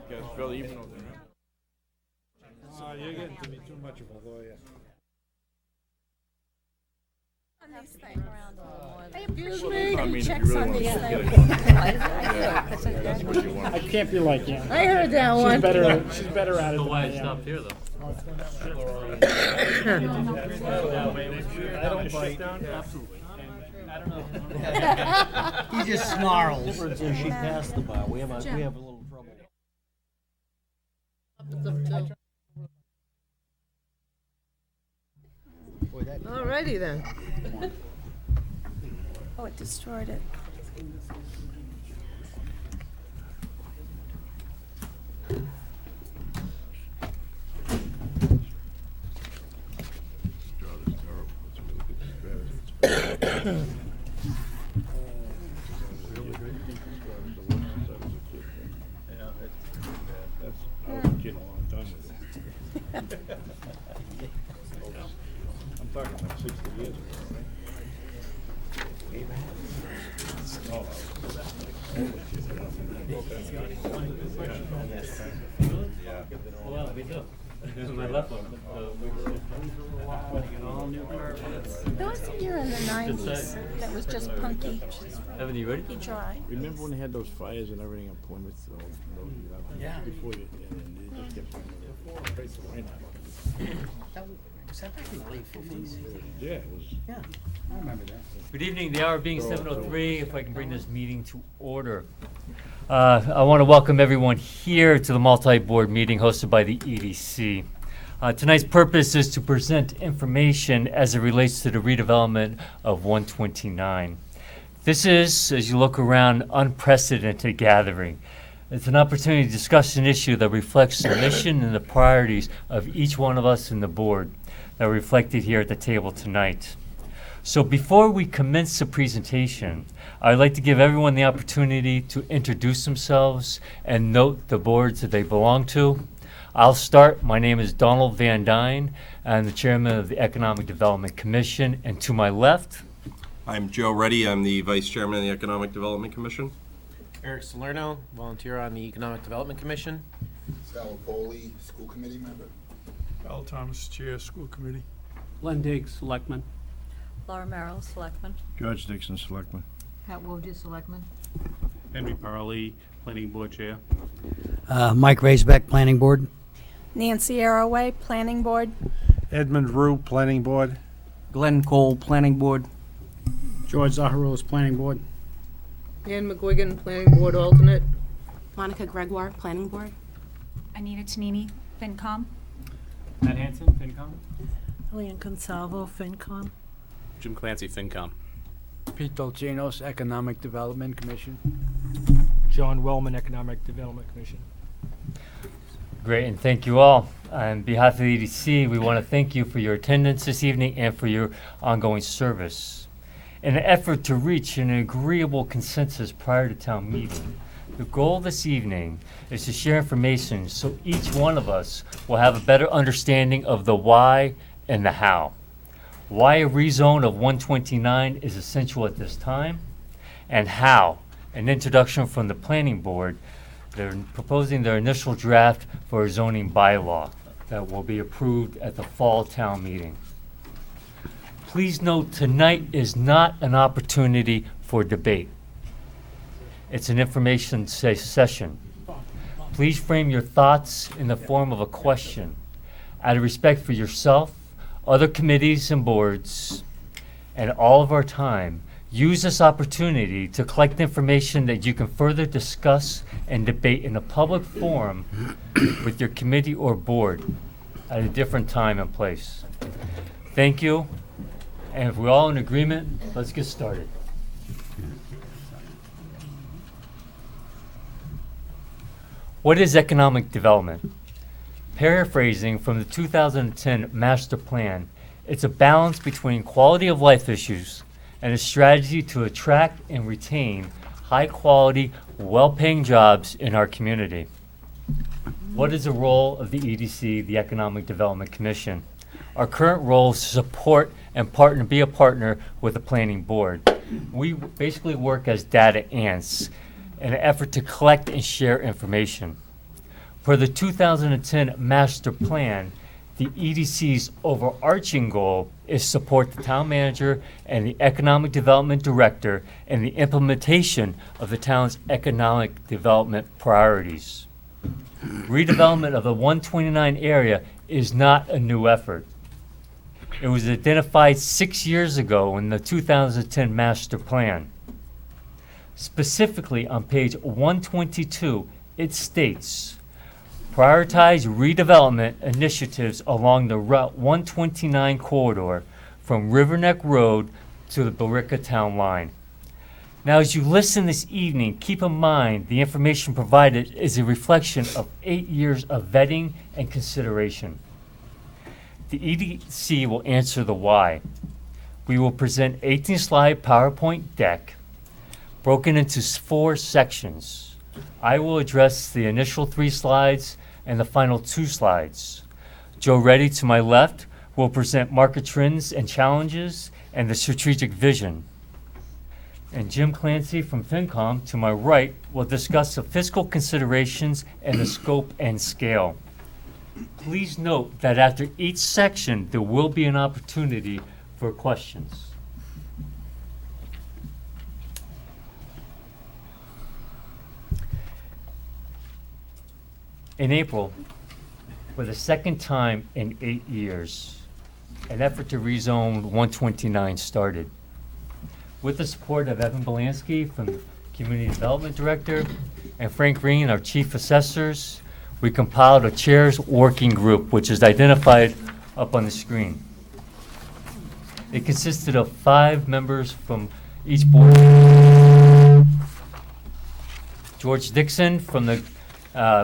guess, Phil, even though You're getting to be too much of a lawyer. Excuse me? I mean, if you Checks really on want these to things. that's what you want. I heard that one. She's better at it than I Why I am. stopped here though? I don't bite. Absolutely. He just snarls. So she passed the bar. We have a little trouble. Alrighty then. Oh, it destroyed it. I was a kid a long time ago. I'm talking like 60 years ago, right? Well, we do. This is my left one. There was a year in the 90s that was just punky. Evan, you ready? Be dry. Remember when they had those fires and everything in Plymouth? Yeah. Before you, and they just kept saying, "Price of wine out." Was that back in the late 50s? Yeah, it was. Yeah, I remember that. Good evening. The hour being 7:03. If I can bring this meeting to order. I want to welcome everyone here to the multi-board meeting hosted by the EDC. Tonight's purpose is to present information as it relates to the redevelopment of 129. This is, as you look around, unprecedented gathering. It's an opportunity to discuss an issue that reflects the mission and the priorities of each one of us in the board that are reflected here at the table tonight. So before we commence the presentation, I'd like to give everyone the opportunity to introduce themselves and note the boards that they belong to. I'll start. My name is Donald Van Dyne. I'm the chairman of the Economic Development Commission. And to my left, I'm Joe Reddy. I'm the Vice Chairman of the Economic Development Commission. Eric Salerno, volunteer on the Economic Development Commission. Sal Foley, school committee member. Al Thomas, Chair, School Committee. Len Diggs, Selectman. Laura Merrill, Selectman. George Dixon, Selectman. Pat Wojda, Selectman. Henry Parley, Planning Board Chair. Mike Raisbeck, Planning Board. Nancy Arroway, Planning Board. Edmund Rue, Planning Board. Glenn Cole, Planning Board. George Zaharos, Planning Board. Ann McGuigan, Planning Board alternate. Monica Gregoire, Planning Board. Anita Tanini, FinCom. Matt Hanson, FinCom. Elian Consalvo, FinCom. Jim Clancy, FinCom. Pete Dolcinos, Economic Development Commission. John Wellman, Economic Development Commission. Great, and thank you all. On behalf of the EDC, we want to thank you for your attendance this evening and for your ongoing service. In an effort to reach an agreeable consensus prior to town meeting, the goal this evening is to share information so each one of us will have a better understanding of the why and the how. Why a rezone of 129 is essential at this time, and how an introduction from the planning board. They're proposing their initial draft for a zoning bylaw that will be approved at the fall town meeting. Please note, tonight is not an opportunity for debate. It's an information session. Please frame your thoughts in the form of a question. Out of respect for yourself, other committees and boards, and all of our time, use this opportunity to collect information that you can further discuss and debate in a public forum with your committee or board at a different time and place. Thank you. And if we're all in agreement, let's get started. What is economic development? Paraphrasing from the 2010 Master Plan, it's a balance between quality of life issues and a strategy to attract and retain high-quality, well-paying jobs in our community. What is the role of the EDC, the Economic Development Commission? Our current role is to support and be a partner with the Planning Board. We basically work as data ants in an effort to collect and share information. For the 2010 master plan, the EDC's overarching goal is support the town manager and the economic development director in the implementation of the town's economic development priorities. Redevelopment of the 129 area is not a new effort. It was identified 6 years ago in the 2010 master plan. Specifically on page 122, it states, prioritize redevelopment initiatives along the Route 129 corridor from Riverneck Road to the Billerica Town Line. Now, as you listen this evening, keep in mind the information provided is a reflection of 8 years of vetting and consideration. The EDC will answer the why. We will present 18-slide PowerPoint deck broken into 4 sections. I will address the initial 3 slides and the final 2 slides. Joe Reddy to my left will present market trends and challenges and the strategic vision. And Jim Clancy from FinCom to my right will discuss the fiscal considerations and the scope and scale. Please note that after each section, there will be an opportunity for questions. In April, for the second time in 8 years, an effort to rezone 129 started. With the support of Evan Belansky from the Community Development Director and Frank Green, our Chief Assessors, we compiled a Chairs Working Group, which is identified up on the screen. It consisted of 5 members from each board. George Dixon from the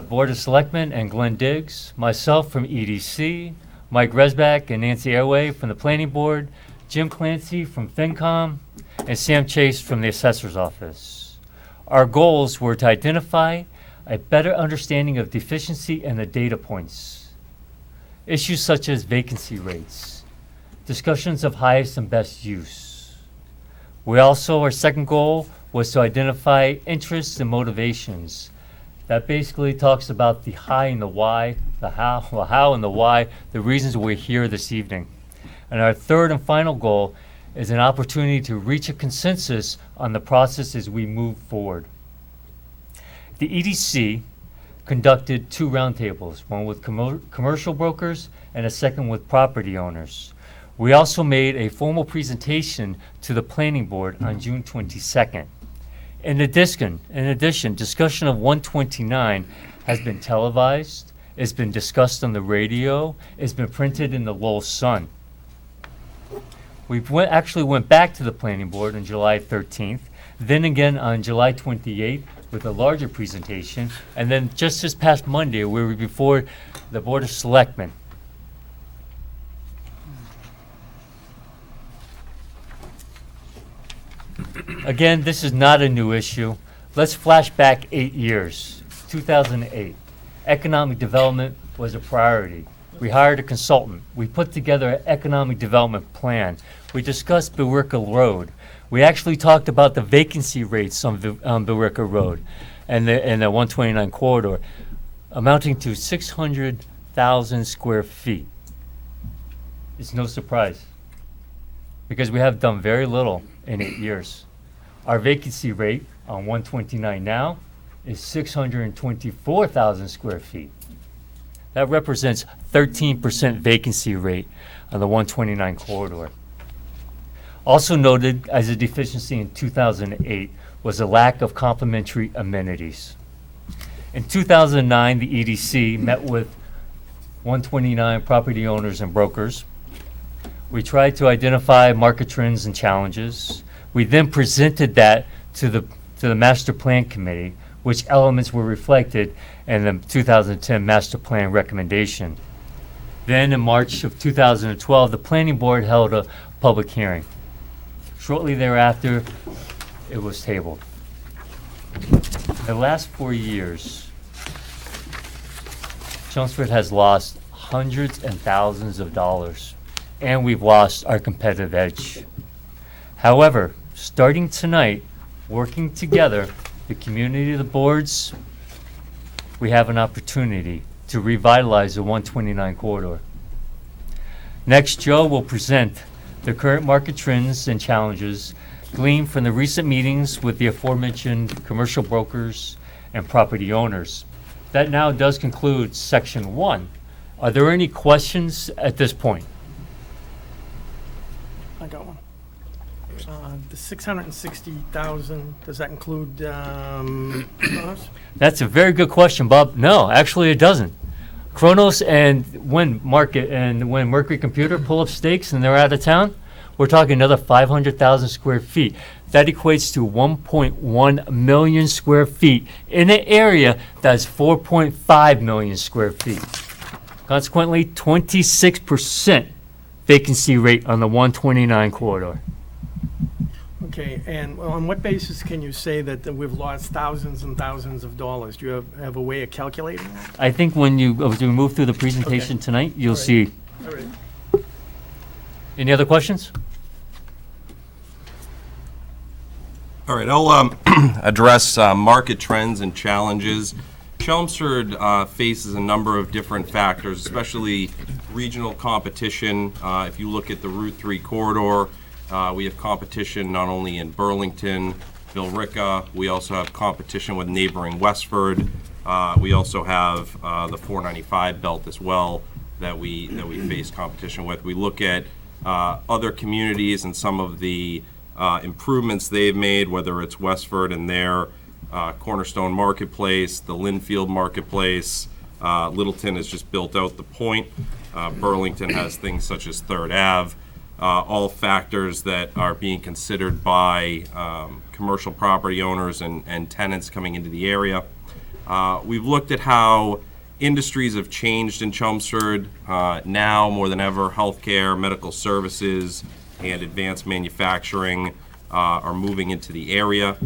Board of Selectmen and Glenn Diggs, myself from EDC, Mike Resback and Nancy Airway from the Planning Board, Jim Clancy from FinCom, and Sam Chase from the Assessor's Office. Our goals were to identify a better understanding of deficiency and the data points. Issues such as vacancy rates, discussions of highest and best use. Our second goal was to identify interests and motivations. That basically talks about the how and the why, the how and the why, the reasons we're here this evening. And our third and final goal is an opportunity to reach a consensus on the process as we move forward. The EDC conducted 2 roundtables, one with commercial brokers and a second with property owners. We also made a formal presentation to the Planning Board on June 22nd. In addition, discussion of 129 has been televised, it's been discussed on the radio, it's been printed in the Lowell Sun. We actually went back to the Planning Board on July 13th, then again on July 28th with a larger presentation, and then just this past Monday we were before the Board of Selectmen. Again, this is not a new issue. Let's flash back 8 years. 2008. Economic development was a priority. We hired a consultant. We put together an economic development plan. We discussed Billerica Road. We actually talked about the vacancy rates on Billerica Road and the 129 corridor, amounting to 600,000 square feet. It's no surprise, because we have done very little in 8 years. Our vacancy rate on 129 now is 624,000 square feet. That represents 13% vacancy rate on the 129 corridor. Also noted as a deficiency in 2008 was a lack of complementary amenities. In 2009, the EDC met with 129 property owners and brokers. We tried to identify market trends and challenges. We then presented that to the Master Plan Committee, which elements were reflected in the 2010 Master Plan recommendation. Then in March of 2012, the Planning Board held a public hearing. Shortly thereafter, it was tabled. In the last 4 years, Chelmsford has lost hundreds and thousands of dollars, and we've lost our competitive edge. However, starting tonight, working together, the community, the boards, we have an opportunity to revitalize the 129 corridor. Next, Joe will present the current market trends and challenges gleaned from the recent meetings with the aforementioned commercial brokers and property owners. That now does conclude section 1. Are there any questions at this point? I got one. The 660,000, does that include, Kronos? That's a very good question, Bob. No, actually it doesn't. Kronos and when Mercury Computer pull up stakes and they're out of town, we're talking another 500,000 square feet. That equates to 1.1 million square feet in an area that's 4.5 million square feet. Consequently, 26% vacancy rate on the 129 corridor. Okay, and on what basis can you say that we've lost thousands and thousands of dollars? Do you have a way of calculating that? I think as we move through the presentation tonight, you'll All right. see. All right. Any other questions? All right, I'll address market trends and challenges. Chelmsford faces a number of different factors, especially regional competition. If you look at the Route 3 corridor, we have competition not only in Burlington, Billerica, we also have competition with neighboring Westford. We also have the 495 belt as well that we face competition with. We look at other communities and some of the improvements they've made, whether it's Westford and their Cornerstone Marketplace, the Linfield Marketplace. Littleton has just built out the Point. Burlington has things such as Third Ave. All factors that are being considered by commercial property owners and tenants coming into the area. We've looked at how industries have changed in Chelmsford. Now, more than ever, healthcare, medical services, and advanced manufacturing are moving into the area.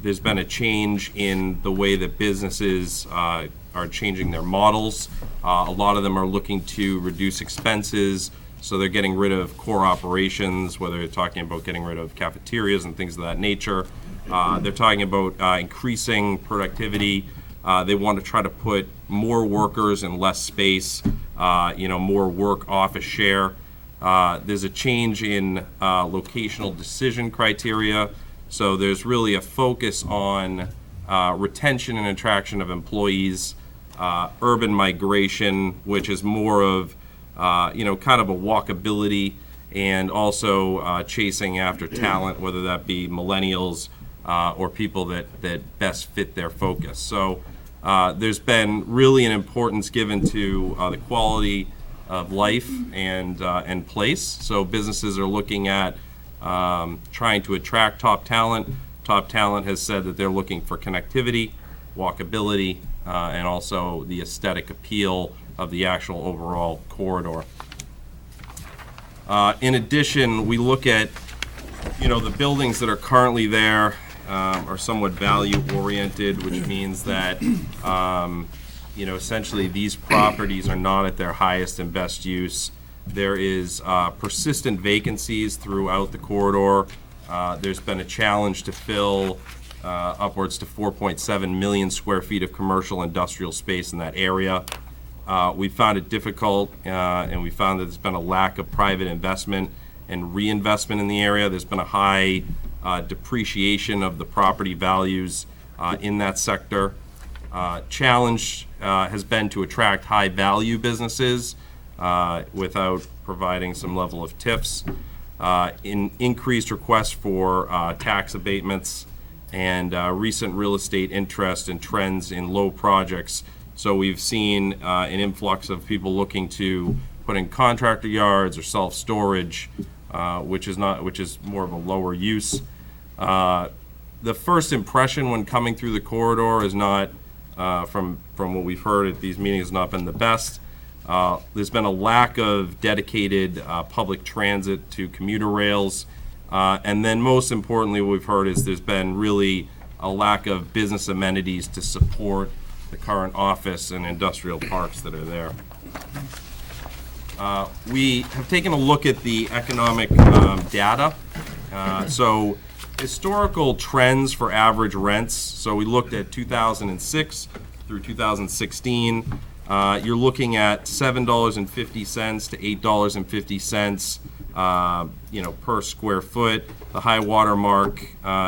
There's been a change in the way that businesses are changing their models. A lot of them are looking to reduce expenses, so they're getting rid of core operations, whether they're talking about getting rid of cafeterias and things of that nature. They're talking about increasing productivity. They want to try to put more workers in less space, more work office share. There's a change in locational decision criteria. So there's really a focus on retention and attraction of employees, urban migration, which is more of, kind of a walkability, and also chasing after talent, whether that be millennials or people that best fit their focus. So there's been really an importance given to the quality of life and place. So businesses are looking at trying to attract top talent. Top talent has said that they're looking for connectivity, walkability, and also the aesthetic appeal of the actual overall corridor. In addition, we look at, the buildings that are currently there are somewhat value-oriented, which means that, essentially these properties are not at their highest and best use. There is persistent vacancies throughout the corridor. There's been a challenge to fill upwards to 4.7 million square feet of commercial industrial space in that area. We found it difficult, and we found that there's been a lack of private investment and reinvestment in the area. There's been a high depreciation of the property values in that sector. Challenge has been to attract high-value businesses without providing some level of TIFs. Increased requests for tax abatements, and recent real estate interest and trends in low projects. So we've seen an influx of people looking to put in contractor yards or self-storage, which is more of a lower use. The first impression when coming through the corridor is not, from what we've heard at these meetings, has not been the best. There's been a lack of dedicated public transit to commuter rails. And then most importantly, what we've heard is there's been really a lack of business amenities to support the current office and industrial parks that are there. We have taken a look at the economic data. So historical trends for average rents. So we looked at 2006 through 2016, you're looking at $7.50 to $8.50, per square foot. The high water mark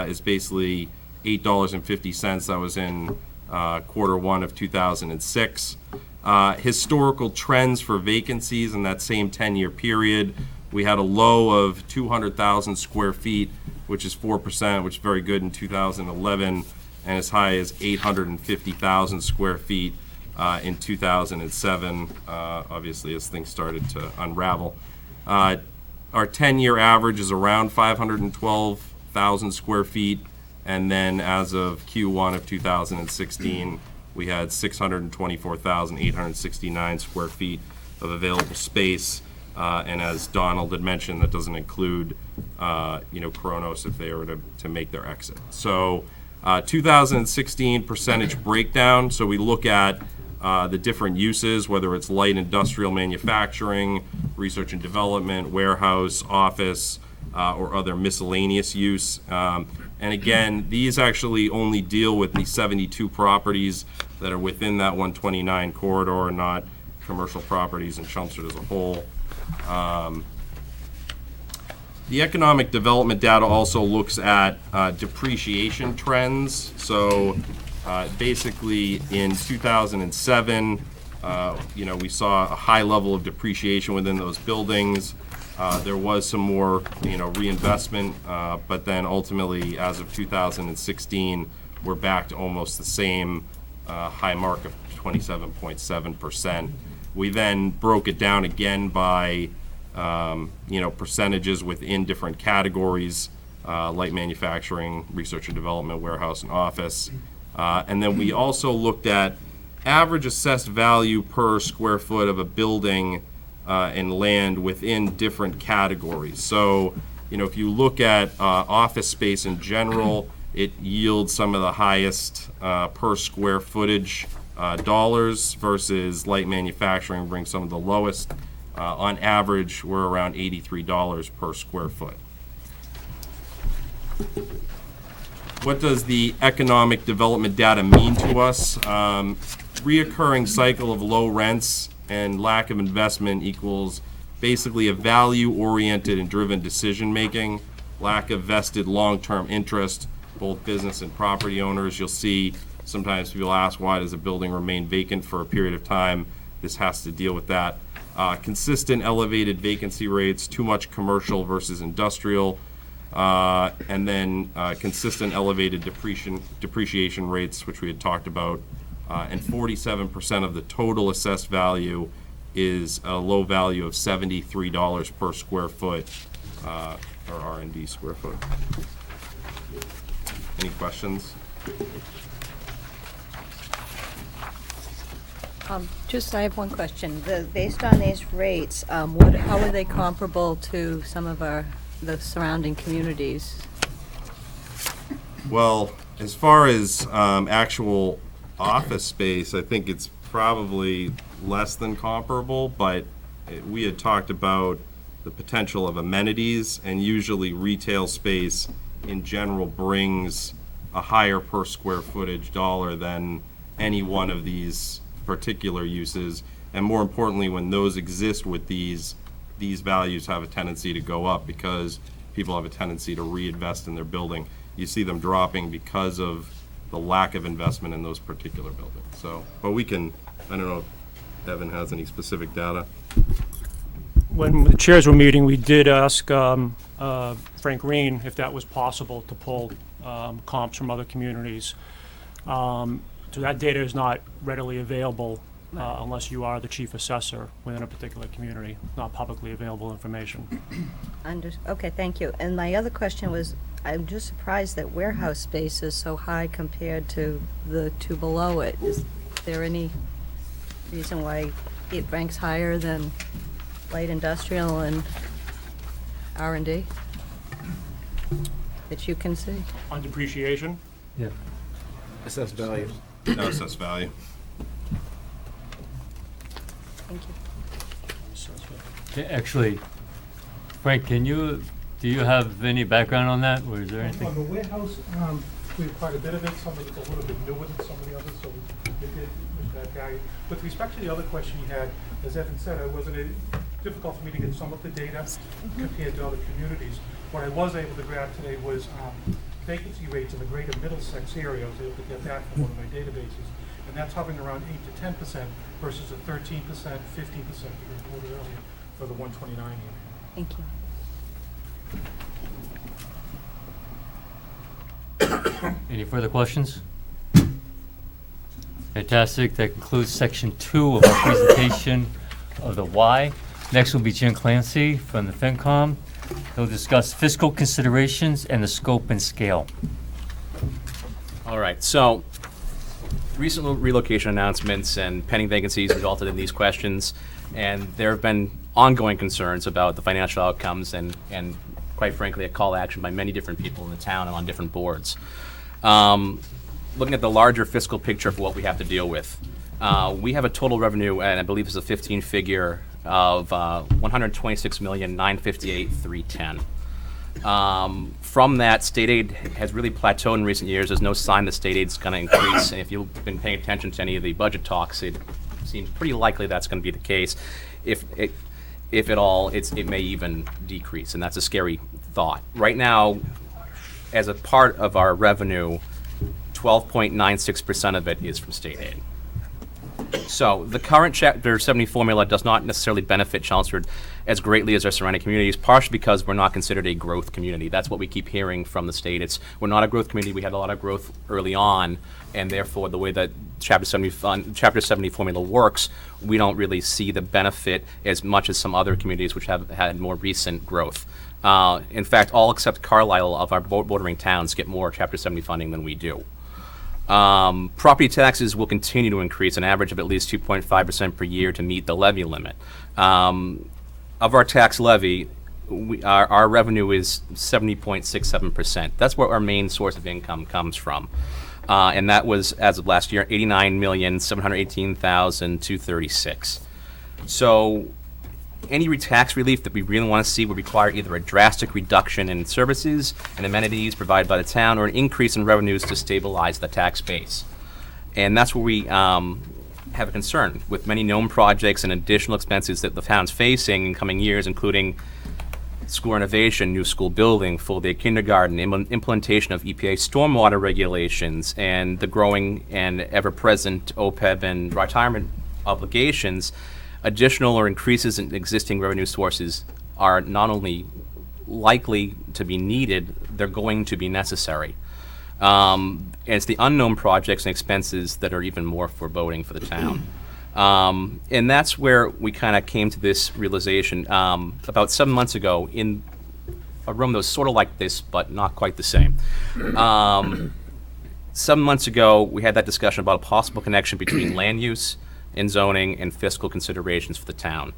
is basically $8.50. That was in Q1 of 2006. Historical trends for vacancies in that same 10-year period, we had a low of 200,000 square feet, which is 4%, which is very good in 2011, and as high as 850,000 square feet in 2007, obviously as things started to unravel. Our 10-year average is around 512,000 square feet, and then as of Q1 of 2016, we had 624,869 square feet of available space. And as Donald had mentioned, that doesn't include, Kronos if they were to make their exit. So 2016 percentage breakdown. So we look at the different uses, whether it's light industrial manufacturing, research and development, warehouse, office, or other miscellaneous use. And again, these actually only deal with the 72 properties that are within that 129 corridor, not commercial properties in Chelmsford as a whole. The economic development data also looks at depreciation trends. So basically in 2007, we saw a high level of depreciation within those buildings. There was some more, reinvestment, but then ultimately, as of 2016, we're back to almost the same high mark of 27.7%. We then broke it down again by, percentages within different categories, light manufacturing, research and development, warehouse, and office. And then we also looked at average assessed value per square foot of a building and land within different categories. So, if you look at office space in general, it yields some of the highest per square footage dollars versus light manufacturing brings some of the lowest. On average, we're around $83 per square foot. What does the economic development data mean to us? Reoccurring cycle of low rents and lack of investment equals basically a value-oriented and driven decision-making, lack of vested long-term interest, both business and property owners. You'll see sometimes people ask, why does a building remain vacant for a period of time? This has to deal with that. Consistent elevated vacancy rates, too much commercial versus industrial, and then consistent elevated depreciation rates, which we had talked about, and 47% of the total assessed value is a low value of $73 per square foot, or R&D square foot. Any questions? I have one question. Based on these rates, how are they comparable to some of the surrounding communities? Well, as far as actual office space, I think it's probably less than comparable, but we had talked about the potential of amenities, and usually retail space in general brings a higher per square footage dollar than any one of these particular uses. And more importantly, when those exist with these values have a tendency to go up because people have a tendency to reinvest in their building. You see them dropping because of the lack of investment in those particular buildings. So, but we can, I don't know if Evan has any specific data. When the chairs were meeting, we did ask Frank Green if that was possible to pull comps from other communities. So that data is not readily available unless you are the chief assessor within a particular community, not publicly available information. Okay, thank you. And my other question was, I'm just surprised that warehouse space is so high compared to the two below it. Is there any reason why it ranks higher than light industrial and R&D that you can see? On depreciation? Yeah. Assessed value. No assessed value. Thank you. Actually, Frank, do you have any background on that, or is there anything? The warehouse, we have quite a bit of it, some of it's a little bit newer than some of the others, so it did that value. With respect to the other question you had, as Evan said, it wasn't difficult for me to get some of the data compared to other communities. What I was able to grab today was vacancy rates in the greater Middlesex area. I was able to get that from one of my databases. And that's hovering around 8 to 10% versus the 13%, 15% that we reported earlier for the 129 area. Thank you. Any further questions? Fantastic. That concludes section 2 of our presentation of the why. Next will be Jim Clancy from the FinCom. He'll discuss fiscal considerations and the scope and scale. All right, so recent relocation announcements and pending vacancies resulted in these questions, and there have been ongoing concerns about the financial outcomes and quite frankly, a call to action by many different people in the town and on different boards. Looking at the larger fiscal picture for what we have to deal with, we have a total revenue, and I believe it's a 15-figure of $126,958,310. From that, state aid has really plateaued in recent years. There's no sign that state aid's going to increase, and if you've been paying attention to any of the budget talks, it seems pretty likely that's going to be the case. If at all, it may even decrease, and that's a scary thought. Right now, as a part of our revenue, 12.96% of it is from state aid. So the current Chapter 70 formula does not necessarily benefit Chelmsford as greatly as our surrounding communities, partially because we're not considered a growth community. That's what we keep hearing from the state. We're not a growth community. We had a lot of growth early on, and therefore the way that Chapter 70 formula works, we don't really see the benefit as much as some other communities which have had more recent growth. In fact, all except Carlisle of our bordering towns get more Chapter 70 funding than we do. Property taxes will continue to increase, an average of at least 2.5% per year to meet the levy limit. Of our tax levy, our revenue is 70.67%. That's where our main source of income comes from. And that was, as of last year, $89,718,236. So any tax relief that we really want to see would require either a drastic reduction in services and amenities provided by the town or an increase in revenues to stabilize the tax base. And that's where we have a concern with many known projects and additional expenses that the town's facing in coming years, including school renovation, new school building, full-day kindergarten, implementation of EPA stormwater regulations, and the growing and ever-present OPEB and retirement obligations. Additional or increases in existing revenue sources are not only likely to be needed, they're going to be necessary. And it's the unknown projects and expenses that are even more foreboding for the town. And that's where we kind of came to this realization about 7 months ago in a room that was sort of like this, but not quite the same. 7 months ago, we had that discussion about a possible connection between land use and zoning and fiscal considerations for the town.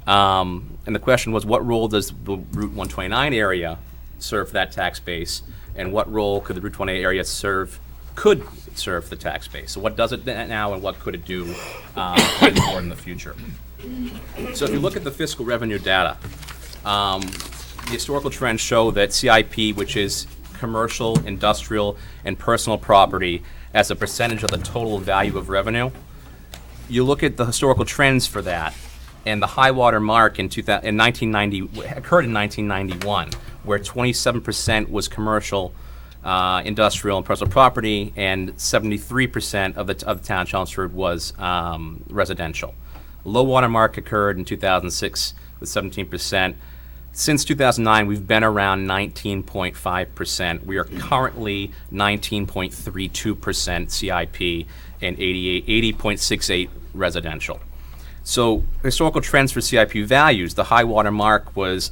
And the question was, what role does the Route 129 area serve for that tax base, and what role could the Route 28 area could serve the tax base? So what does it now, and what could it do going forward in the future? So if you look at the fiscal revenue data, the historical trends show that CIP, which is commercial, industrial, and personal property, as a percentage of the total value of revenue, you look at the historical trends for that, and the high water mark in 1990 occurred in 1991, where 27% was commercial, industrial, and personal property, and 73% of the town of Chelmsford was residential. Low water mark occurred in 2006 with 17%. Since 2009, we've been around 19.5%. We are currently 19.32% CIP and 80.68 residential. So historical trends for CIP values, the high water mark was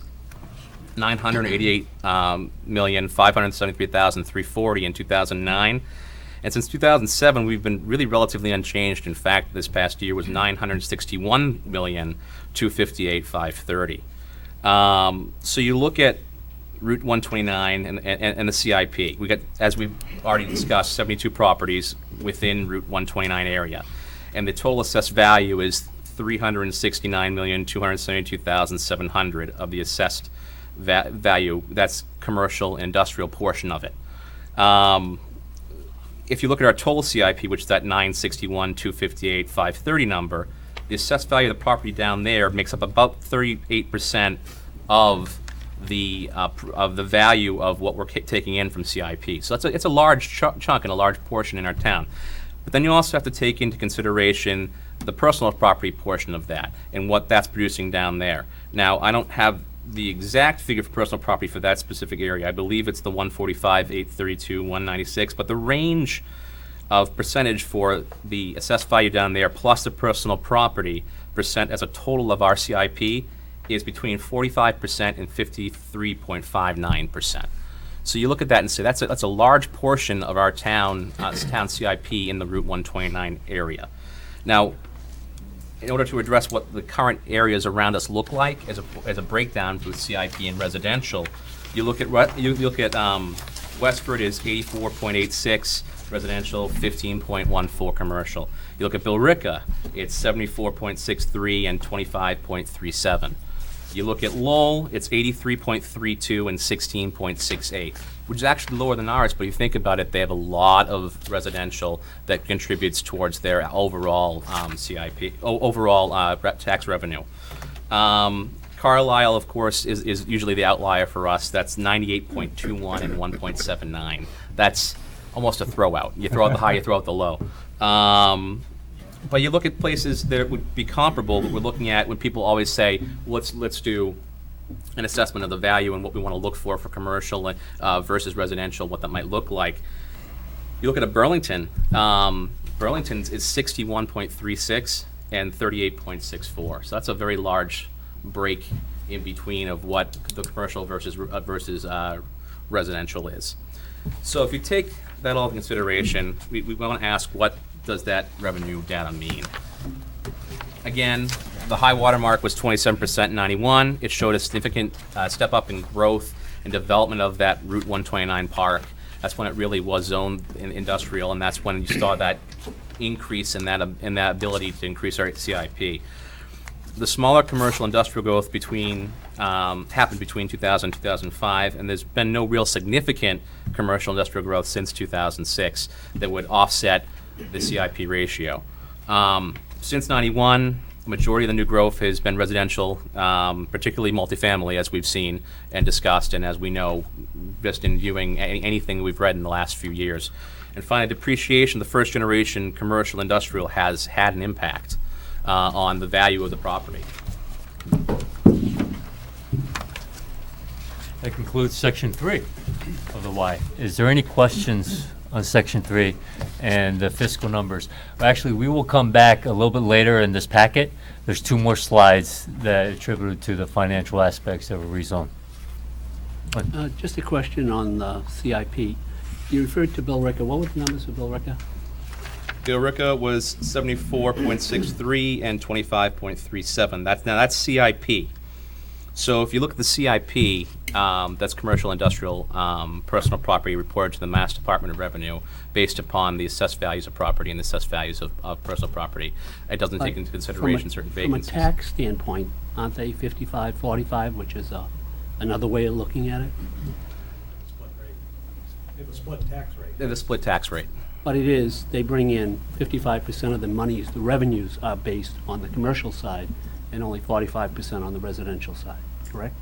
$988,573,340 in 2009. And since 2007, we've been really relatively unchanged. In fact, this past year was $961,258,530. So you look at Route 129 and the CIP. We got, as we've already discussed, 72 properties within Route 129 area, and the total assessed value is $369,272,700 of the assessed value. That's commercial and industrial portion of it. if you look at our total CIP, which is that 961, 258, 530 number, the assessed value of the property down there makes up about 38% of the value of what we're taking in from CIP. So it's a large chunk and a large portion in our town. But then you also have to take into consideration the personal property portion of that and what that's producing down there. Now, I don't have the exact figure for personal property for that specific area. I believe it's the 145, 832, 196, but the range of percentage for the assessed value down there plus the personal property percent as a total of our CIP is between 45% and 53.59%. So you look at that and say that's a large portion of our town CIP in the Route 129 area. Now, in order to address what the current areas around us look like as a breakdown with CIP and residential, you look at Westford is 84.86 residential, 15.14 commercial. You look at Billerica, it's 74.63 and 25.37. You look at Lowell, it's 83.32 and 16.68, which is actually lower than ours, but if you think about it, they have a lot of residential that contributes towards their overall CIP, overall tax revenue. Carlisle, of course, is usually the outlier for us. That's 98.21 and 1.79. That's almost a throw out. You throw out the high, you throw out the low. But you look at places that would be comparable that we're looking at when people always say, let's do an assessment of the value and what we want to look for commercial versus residential, what that might look like. You look at a Burlington. Burlington's is 61.36 and 38.64. So that's a very large break in between of what the commercial versus residential is. So if you take that all into consideration, we want to ask, what does that revenue data mean? Again, the high water mark was 27% in 91. It showed a significant step up in growth and development of that Route 129 park. That's when it really was zoned in industrial, and that's when you saw that increase in that ability to increase our CIP. The smaller commercial industrial growth happened between 2000 and 2005, and there's been no real significant commercial industrial growth since 2006 that would offset the CIP ratio. Since 91, the majority of the new growth has been residential, particularly multifamily, as we've seen and discussed, and as we know, just in viewing anything we've read in the last few years. And finally, depreciation, the first generation commercial industrial has had an impact on the value of the property. That concludes section 3 of the Y. Is there any questions on section 3 and the fiscal numbers? Well, actually, we will come back a little bit later in this packet. There's 2 more slides that are attributed to the financial aspects of a rezone. Just a question on the CIP. You referred to Billerica. What were the numbers for Billerica? Billerica was 74.63 and 25.37. That's CIP. So if you look at the CIP, that's commercial industrial personal property reported to the Mass Department of Revenue based upon the assessed values of property and the assessed values of personal property. It doesn't take into consideration certain vacancies. From a tax standpoint, aren't they 55, 45, which is another way of looking at it? They have a split tax rate. They're the split tax rate. But it is, they bring in 55% of the monies, the revenues are based on the commercial side and only 45% on the residential side, correct?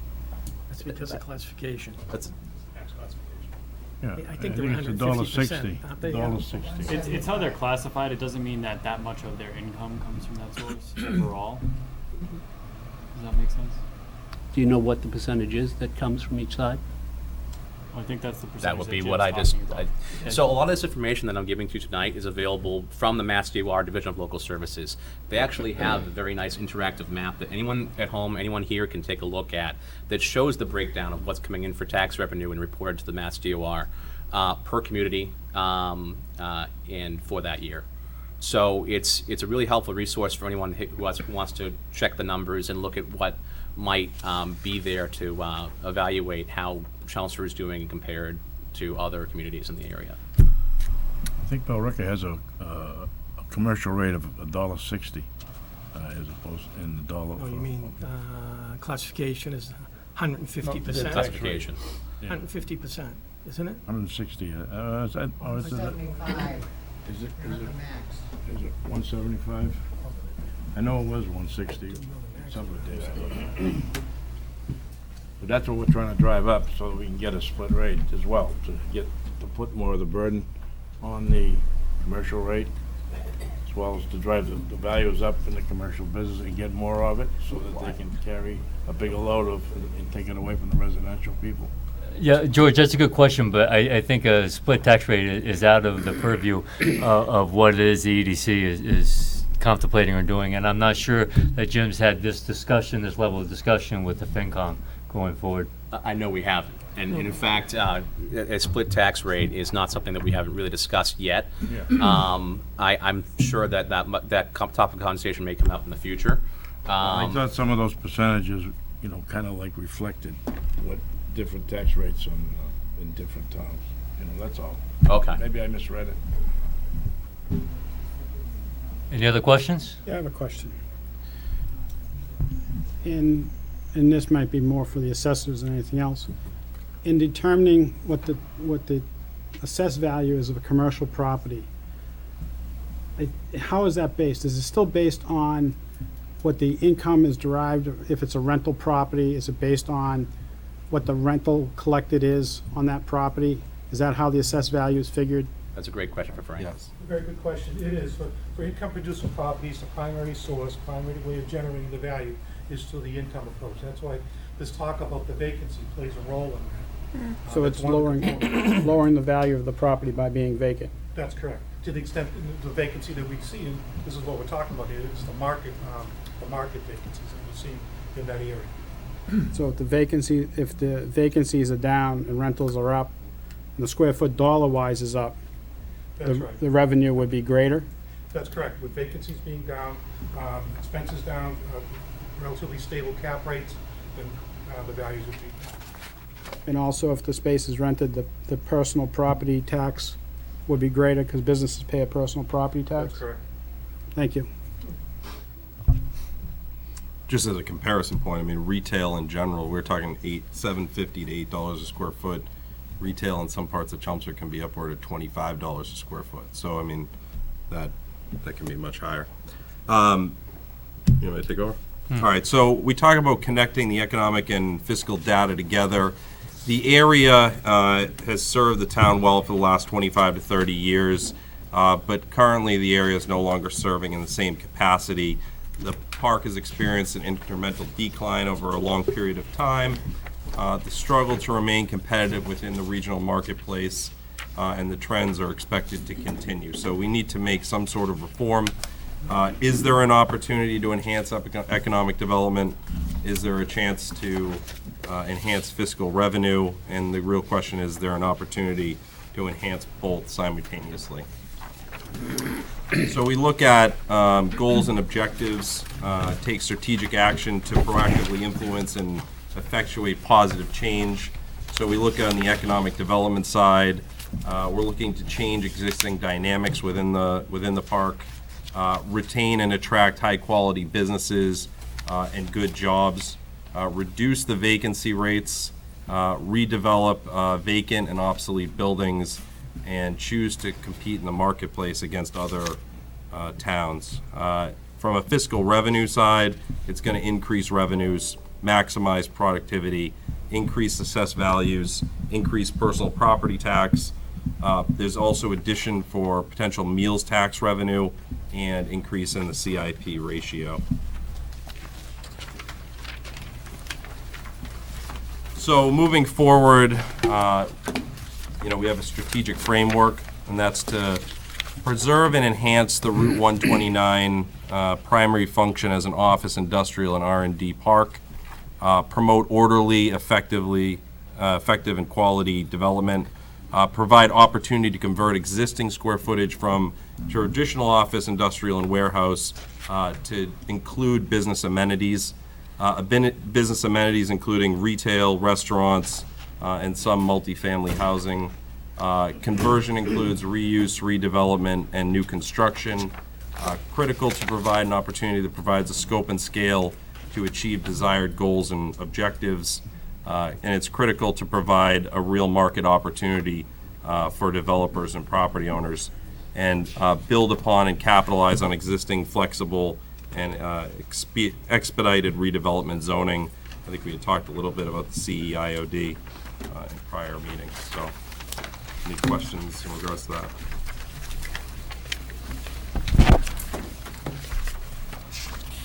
That's because of classification. That's Tax classification. I think they're it's $150, aren't they? $1.60. It's how they're classified. It doesn't mean that much of their income comes from that source overall. Does that make sense? Do you know what the percentage is that comes from each side? I think that's the percentage That would be Jim's what I just. talking about. So a lot of this information that I'm giving to you tonight is available from the Mass DOR Division of Local Services. They actually have a very nice interactive map that anyone at home, anyone here can take a look at that shows the breakdown of what's coming in for tax revenue and reported to the Mass DOR per community and for that year. So it's a really helpful resource for anyone who wants to check the numbers and look at what might be there to evaluate how Chelmsford is doing compared to other communities in the area. I think Billerica has a commercial rate of $1.60 as opposed in the dollar. Oh, you mean classification is 150%? Classification. 150%. isn't it? 160, is that, or is it? Is it 175? I know it was 160 some of the days ago. But that's what we're trying to drive up, so that we can get a split rate as well, to put more of the burden on the commercial rate, as well as to drive the values up in the commercial business and get more of it, so that they can carry a bigger load and take it away from the residential people. Yeah, George, that's a good question, but I think a split tax rate is out of the purview of what it is the EDC is contemplating or doing, and I'm not sure that Jim's had this level of discussion with the FinCom going forward. I know we haven't. And in fact, a split tax rate is not something that we haven't really discussed yet. Yeah. I'm sure that topic of conversation may come up in the future. I thought some of those percentages, kind of like reflected what different tax rates in different towns. That's all. Okay. Maybe I misread it. Any other questions? Yeah, I have a question. And this might be more for the assessors than anything else. In determining what the assessed value is of a commercial property, how is that based? Is it still based on what the income is derived? If it's a rental property, is it based on what the rental collected is on that property? Is that how the assessed value is figured? That's a great question for Frank. Yes. Very good question. It is. For income-producing properties, the primary source, primary way of generating the value is through the income approach. That's why this talk about the vacancy plays a role in that. So it's lowering the value of the property by being vacant. That's correct. To the extent the vacancy that we see, and this is what we're talking about here, is the market vacancies that we see in that area. So if the vacancies are down and rentals are up, and the square foot dollar-wise is up, That's right. the revenue would be greater? That's correct. With vacancies being down, expenses down, relatively stable cap rates, then the values would be. And also, if the space is rented, the personal property tax would be greater because businesses pay a personal property tax? That's correct. Thank you. Just as a comparison point, I mean, retail in general, we're talking $7.50 to $8 a square foot. Retail in some parts of Chelmsford can be upward of $25 a square foot. So, I mean, that can be much higher. You want me to take over? All right, so we talk about connecting the economic and fiscal data together. The area has served the town well for the last 25 to 30 years, but currently the area is no longer serving in the same capacity. The park has experienced an incremental decline over a long period of time. The struggle to remain competitive within the regional marketplace and the trends are expected to continue. So we need to make some sort of reform. Is there an opportunity to enhance economic development? Is there a chance to enhance fiscal revenue? And the real question is there an opportunity to enhance both simultaneously? So we look at goals and objectives, take strategic action to proactively influence and effectuate positive change. So we look on the economic development side. We're looking to change existing dynamics within the park, retain and attract high-quality businesses and good jobs, reduce the vacancy rates, redevelop vacant and obsolete buildings, and choose to compete in the marketplace against other towns. From a fiscal revenue side, it's going to increase revenues, maximize productivity, increase assessed values, increase personal property tax. There's also addition for potential meals tax revenue and increase in the CIP ratio. So moving forward, we have a strategic framework, and that's to preserve and enhance the Route 129 primary function as an office, industrial, and R&D park, promote orderly, effective and quality development, provide opportunity to convert existing square footage from traditional office, industrial, and warehouse to include business amenities. Business amenities including retail, restaurants, and some multifamily housing. Conversion includes reuse, redevelopment, and new construction. Critical to provide an opportunity that provides a scope and scale to achieve desired goals and objectives. And it's critical to provide a real market opportunity for developers and property owners, and build upon and capitalize on existing flexible and expedited redevelopment zoning. I think we had talked a little bit about the CEIOD in prior meetings. So, any questions in regards to that?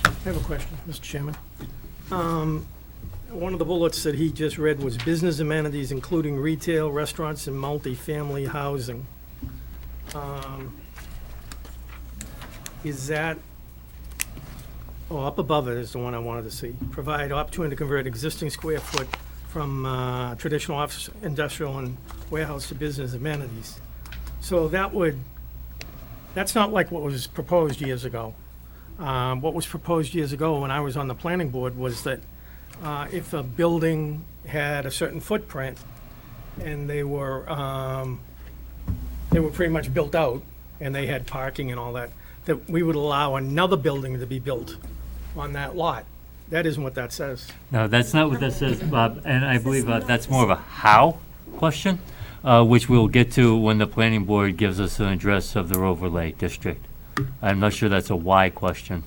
I have a question, Mr. Chairman. One of the bullets that he just read was business amenities, including retail, restaurants, and multifamily housing. Is that, oh, up above it is the one I wanted to see. Provide opportunity to convert existing square foot from traditional office, industrial, and warehouse to business amenities. So that's not like what was proposed years ago. What was proposed years ago when I was on the planning board was that if a building had a certain footprint and they were pretty much built out and they had parking and all that, that we would allow another building to be built on that lot. That isn't what that says. No, that's not what that says, Bob, and I believe that's more of a how question, which we'll get to when the planning board gives us an address of their overlay district. I'm not sure that's a why question.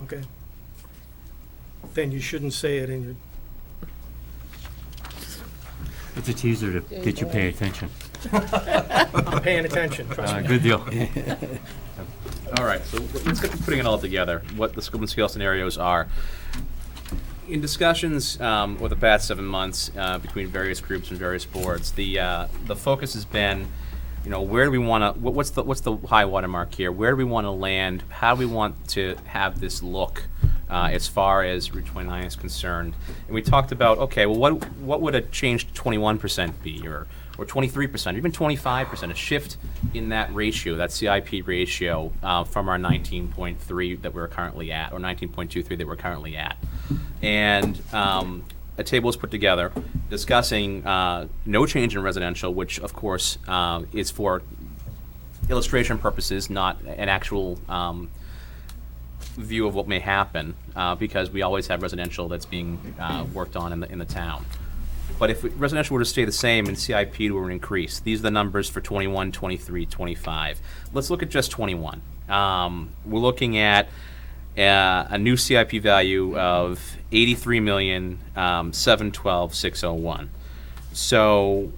Okay. Then you shouldn't say it in your, It's a teaser to get you pay attention. I'm paying attention, trust me. Good deal. All right, so let's get to putting it all together, what the scope and scale scenarios are. In discussions over the past 7 months between various groups and various boards, the focus has been, where do we want to, what's the high water mark here? Where do we want to land? How do we want to have this look as far as Route 29 is concerned? And we talked about, okay, well, what would a change to 21% be, or 23%, or even 25%, a shift in that ratio, that CIP ratio from our 19.3 that we're currently at, or 19.23 that we're currently at. And a table was put together discussing no change in residential, which of course is for illustration purposes, not an actual view of what may happen, because we always have residential that's being worked on in the town. But if residential were to stay the same and CIP were to increase, these are the numbers for 21, 23, 25. Let's look at just 21. We're looking at a new CIP value of $83,712,601. So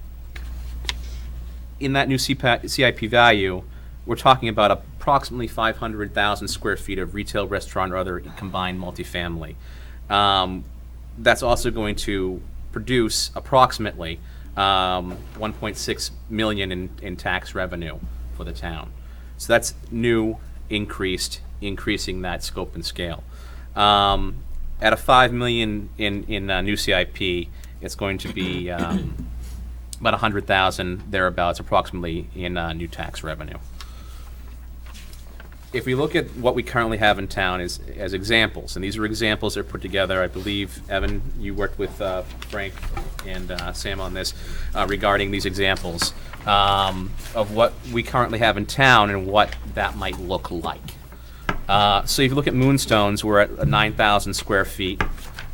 in that new CIP value, we're talking about approximately 500,000 square feet of retail, restaurant, or other combined multifamily. That's also going to produce approximately 1.6 million in tax revenue for the town. So that's new, increasing that scope and scale. At a 5 million in new CIP, it's going to be about 100,000 thereabouts, approximately, in new tax revenue. If we look at what we currently have in town as examples, and these are examples that are put together, I believe, Evan, you worked with Frank and Sam on this regarding these examples of what we currently have in town and what that might look like. So if you look at Moonstones, we're at 9,000 square feet.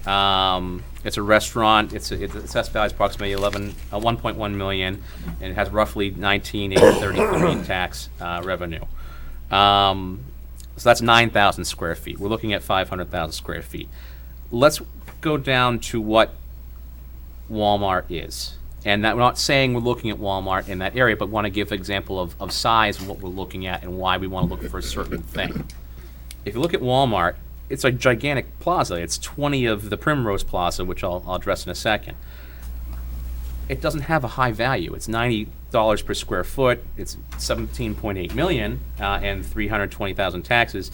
It's a restaurant. Its assessed value is approximately 1.1 million, and it has roughly 19,833 in tax revenue. So that's 9,000 square feet. We're looking at 500,000 square feet. Let's go down to what Walmart is. And that, we're not saying we're looking at Walmart in that area, but want to give an example of size and what we're looking at and why we want to look for a certain thing. If you look at Walmart, it's a gigantic plaza. It's 20 of the Primrose Plaza, which I'll address in a second. It doesn't have a high value. It's $90 per square foot. It's 17.8 million and 320,000 taxes,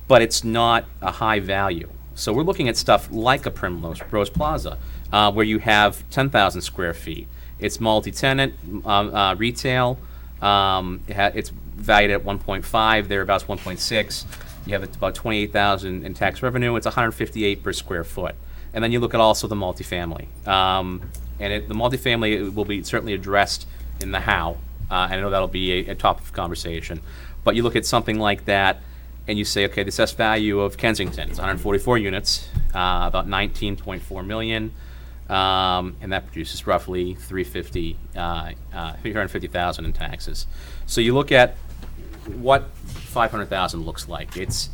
but it's not a high value. So we're looking at stuff like a Primrose Plaza, where you have 10,000 square feet. It's multi-tenant, retail. It's valued at 1.5. Thereabouts 1.6. You have about 28,000 in tax revenue. It's 158 per square foot. And then you look at also the multifamily. The multifamily will be certainly addressed in the how. I know that'll be a topic of conversation. But you look at something like that, and you say, okay, the assessed value of Kensington is 144 units, about 19.4 million, and that produces roughly 350,000 in taxes. So you look at what 500,000 looks like. It's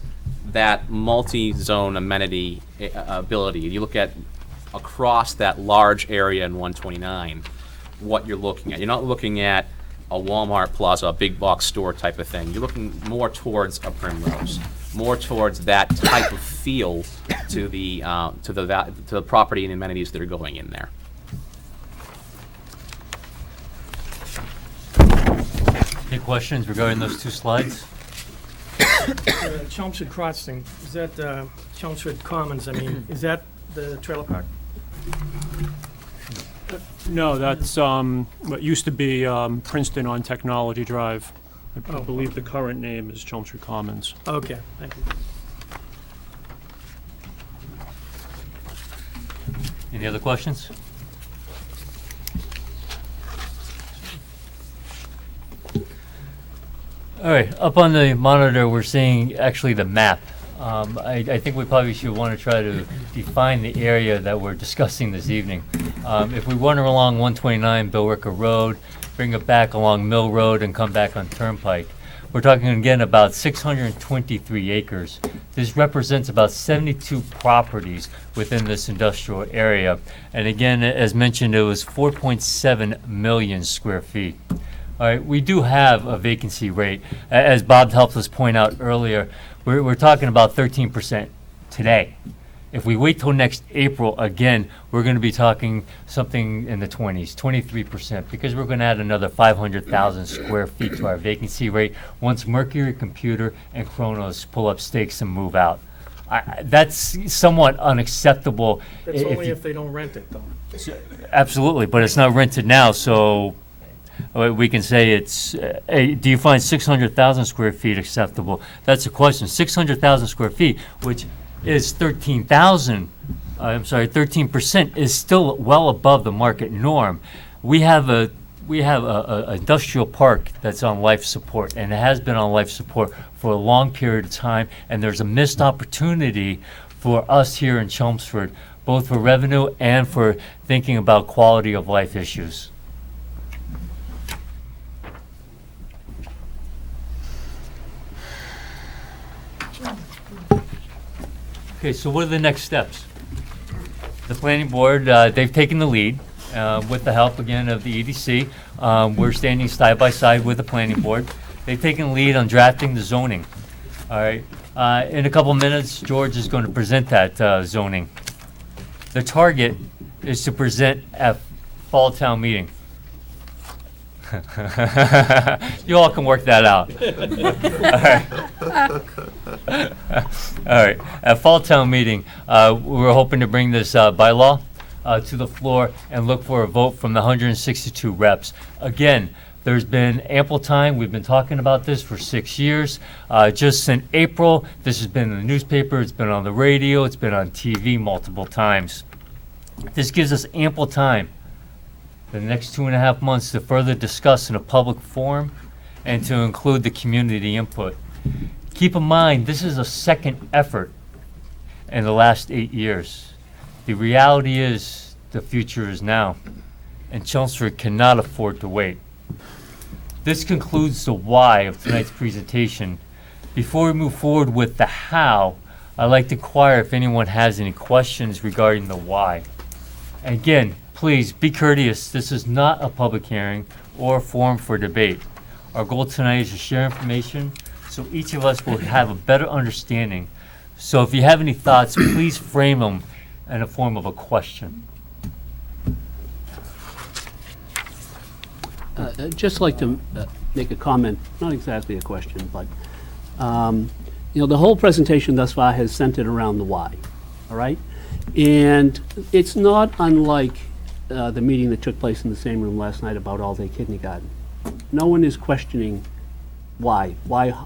that multi-zone amenity ability. You look at across that large area in 129, what you're looking at. You're not looking at a Walmart Plaza, a big box store type of thing. You're looking more towards a Primrose, more towards that type of feel to the property and amenities that are going in there. Any questions regarding those two slides? Chelmsford Crossing, is that Chelmsford Commons, I mean, is that the trailer park? No, that's what used to be Princeton on Technology Drive. I believe the current name is Chelmsford Commons. Okay, thank you. Any other questions? All right, up on the monitor, we're seeing actually the map. I think we probably should want to try to define the area that we're discussing this evening. If we wander along 129 Billrica Road, bring it back along Mill Road and come back on Turnpike, we're talking again about 623 acres. This represents about 72 properties within this industrial area. And again, as mentioned, it was 4.7 million square feet. All right, we do have a vacancy rate. As Bob helped us point out earlier, we're talking about 13% today. If we wait till next April, again, we're going to be talking something in the 20s, 23%, because we're going to add another 500,000 square feet to our vacancy rate once Mercury Computer and Kronos pull up stakes and move out. That's somewhat unacceptable. That's only if they don't rent it, though. Absolutely, but it's not rented now, so we can say it's, do you find 600,000 square feet acceptable? That's a question. 600,000 square feet, which is 13% is still well above the market norm. We have a industrial park that's on life support, and it has been on life support for a long period of time, and there's a missed opportunity for us here in Chelmsford, both for revenue and for thinking about quality of life issues. Okay, so what are the next steps? The planning board, they've taken the lead with the help again of the EDC. We're standing side by side with the planning board. They've taken the lead on drafting the zoning. All right, in a couple minutes, George is going to present that zoning. The target is to present at fall town meeting. You all can work that out. All right. At fall town meeting, we're hoping to bring this bylaw to the floor and look for a vote from the 162 reps. Again, there's been ample time. We've been talking about this for 6 years. Just in April, this has been in the newspaper, it's been on the radio, it's been on TV multiple times. This gives us ample time, the next 2.5 months, to further discuss in a public forum and to include the community input. Keep in mind, this is a second effort in the last 8 years. The reality is the future is now, and Chelmsford cannot afford to wait. This concludes the why of tonight's presentation. Before we move forward with the how, I'd like to inquire if anyone has any questions regarding the why. Again, please be courteous. This is not a public hearing or a forum for debate. Our goal tonight is to share information so each of us will have a better understanding. So if you have any thoughts, please frame them in a form of a question. I'd just like to make a comment, not exactly a question, but the whole presentation thus far has centered around the why, all right? And it's not unlike the meeting that took place in the same room last night about all-day kindergarten. No one is questioning why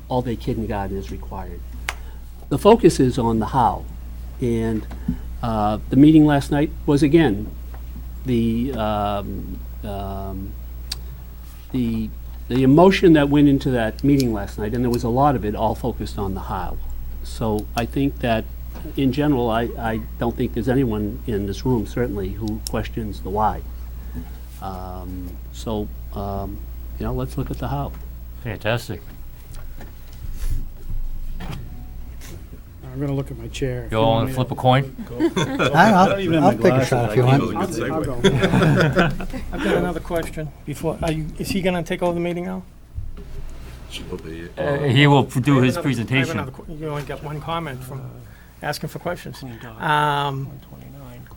all-day kindergarten is required. The focus is on the how. And the meeting last night was, again, the the emotion that went into that meeting last night, and there was a lot of it, all focused on the how. So I think that, in general, I don't think there's anyone in this room, certainly, who questions the why. Let's look at the how. Fantastic. I'm gonna look at my chair. if You you all want want me to flip a coin? I'll take a shot if you want. I'll go. I've got another question before, is he gonna take over the meeting now? He will do his I have presentation. another you only got one comment from asking for questions. 129.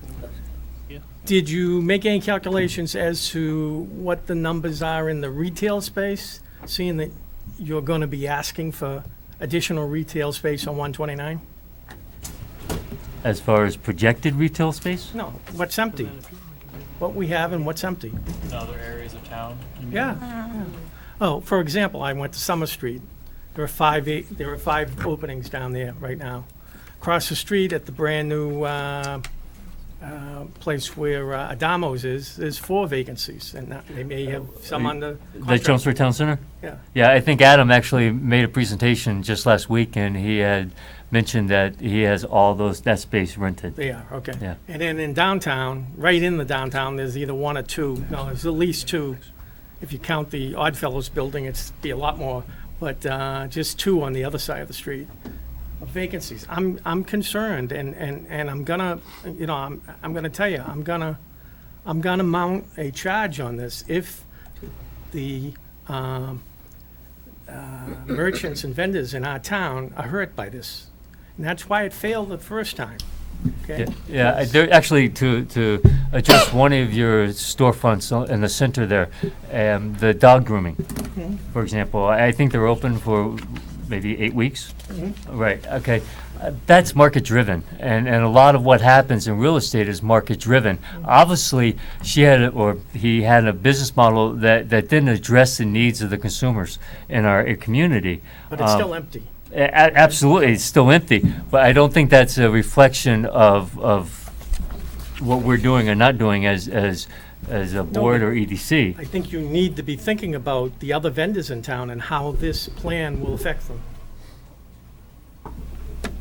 Did you make any calculations as to what the numbers are in the retail space, seeing that you're gonna be asking for additional retail space on 129? As far as projected retail space? No, what's empty? What we have and what's empty? In other areas of town? you mean? Yeah. Oh, for example, I went to Summer Street. There are five openings down there right now. Across the street at the brand-new place where Adamo's is, there's 4 vacancies, and they may have some on the The contract. Chelmsford Town Center? Yeah. Yeah, I think Adam actually made a presentation just last week, and he had mentioned that he has all that space rented. They are, okay. Yeah. And then in downtown, right in the downtown, there's either 1 or 2, no, there's at least 2. If you count the Oddfellows building, it's be a lot more, but just 2 on the other side of the street of vacancies. I'm concerned, and I'm gonna, I'm gonna tell you, I'm gonna mount a charge on this if the merchants and vendors in our town are hurt by this. And that's why it failed the first time, okay? Yeah, there, actually, to address one of your storefronts in the center there, the dog grooming, for example, I think they're open for maybe 8 weeks? Right, okay. That's market-driven, and a lot of what happens in real estate is market-driven. Obviously, he had a business model that didn't address the needs of the consumers in our community. But it's still empty. Absolutely, it's still empty, but I don't think that's a reflection of what we're doing or not doing as a board or EDC. I think you need to be thinking about the other vendors in town and how this plan will affect them.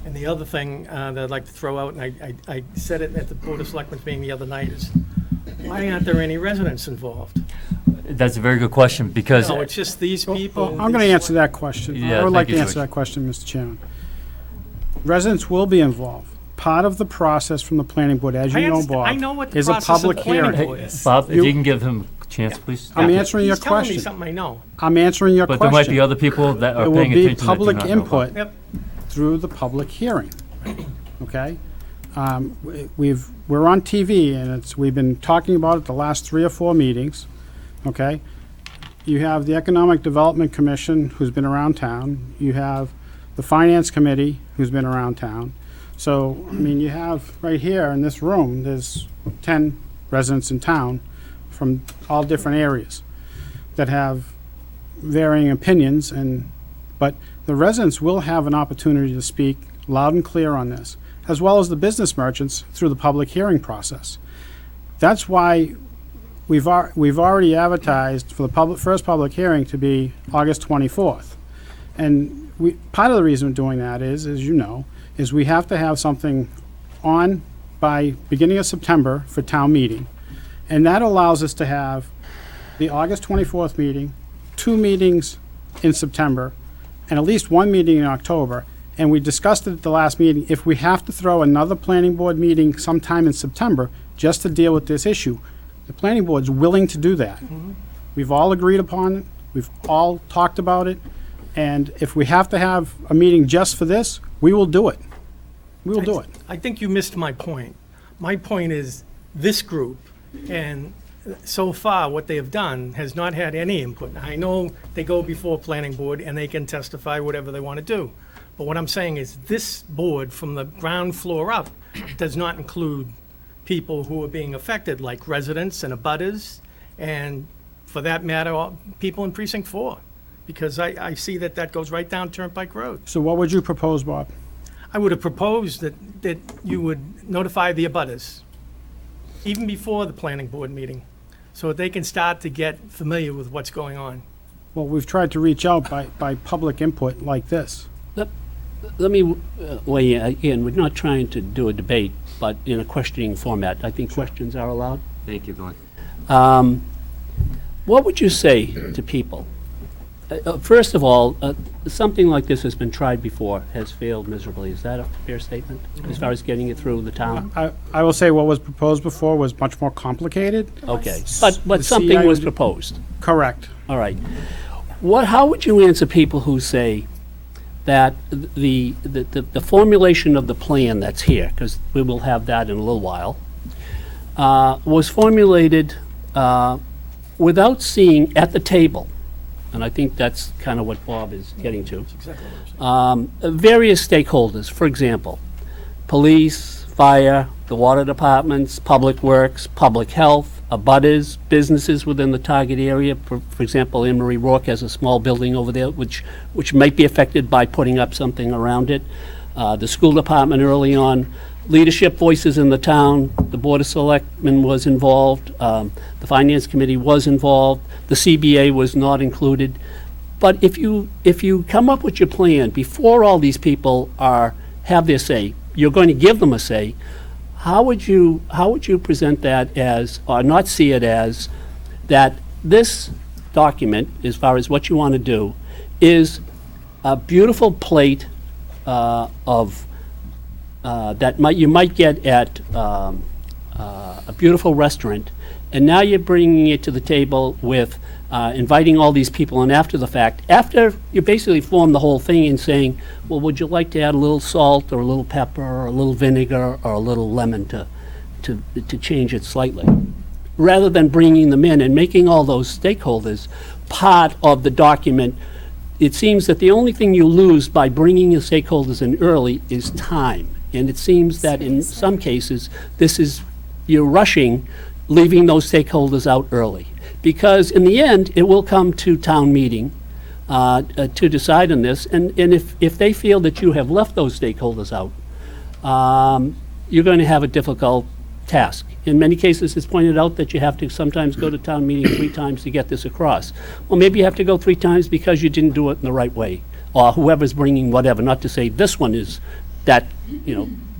And the other thing that I'd like to throw out, and I said it at the Board of Selectmen's meeting the other night, is why aren't there any residents involved? That's a very good question, because No, it's just these people. I'm gonna answer that question. Yeah, I would like thank to you, answer George. that question, Mr. Chairman. Residents will be involved. Part of the process from the planning board, as you know, Bob, I know what the is a process of public the planning hearing. board is. Bob, if You- you can give him a chance, please. I'm answering your He's telling me question. something I know. I'm answering your But question. there might be other people that are There will paying be attention that do public not know about input it. Yep. through the public hearing, okay? We're on TV, and we've been talking about it the last 3 or 4 meetings, okay? You have the Economic Development Commission, who's been around town. You have the Finance Committee, who's been around town. So, I mean, you have, right here in this room, there's 10 residents in town from all different areas that have varying opinions, but the residents will have an opportunity to speak loud and clear on this, as well as the business merchants through the public hearing process. That's why we've already advertised for the first public hearing to be August 24th. And part of the reason we're doing that is, as you know, is we have to have something on by beginning of September for town meeting. And that allows us to have the August 24th meeting, 2 meetings in September, and at least 1 meeting in October. And we discussed it at the last meeting, if we have to throw another planning board meeting sometime in September just to deal with this issue, the planning board's willing to do that. We've all agreed upon it, we've all talked about it, and if we have to have a meeting just for this, we will do it. We will do it. I think you missed my point. My point is, this group, and so far, what they have done has not had any input. I know they go before planning board and they can testify whatever they want to do. But what I'm saying is, this board, from the ground floor up, does not include people who are being affected, like residents and abutters, and for that matter, people in Precinct 4. Because I see that goes right down Turnpike Road. So what would you propose, Bob? I would have proposed that you would notify the abutters, even before the planning board meeting, so that they can start to get familiar with what's going on. Well, we've tried to reach out by public input like this. Let me weigh in. Again, we're not trying to do a debate, but in a questioning format. I think questions are allowed. Thank you, Glenn. What would you say to people? First of all, something like this has been tried before, has failed miserably. Is that a fair statement, as far as getting it through the town? I will say what was proposed before was much more complicated. Okay, but The something was CIOD proposed. Correct. All right. How would you answer people who say that the formulation of the plan that's here, because we will have that in a little while, was formulated without seeing at the table, and I think that's kind of what Bob is getting to, various stakeholders, for example, police, fire, the water departments, public works, public health, abutters, businesses within the target area. For example, Anne Marie Rourke has a small building over there which might be affected by putting up something around it. The school department early on, leadership voices in the town, the Board of Selectmen was involved, the Finance Committee was involved, the CBA was not included. But if you come up with your plan before all these people have their say, you're going to give them a say, how would you present that as, or not see it as, that this document, as far as what you want to do, is a beautiful plate of that you might get at a beautiful restaurant, and now you're bringing it to the table with inviting all these people, and after the fact, after you basically form the whole thing and saying, well, would you like to add a little salt or a little pepper or a little vinegar or a little lemon to change it slightly, rather than bringing them in and making all those stakeholders part of the document. It seems that the only thing you lose by bringing the stakeholders in early is time. And it seems that in some cases, you're rushing, leaving those stakeholders out early. Because in the end, it will come to town meeting to decide on this. And if they feel that you have left those stakeholders out, you're going to have a difficult task. In many cases, it's pointed out that you have to sometimes go to town meeting 3 times to get this across. Well, maybe you have to go 3 times because you didn't do it in the right way, or whoever's bringing whatever, not to say this one is that,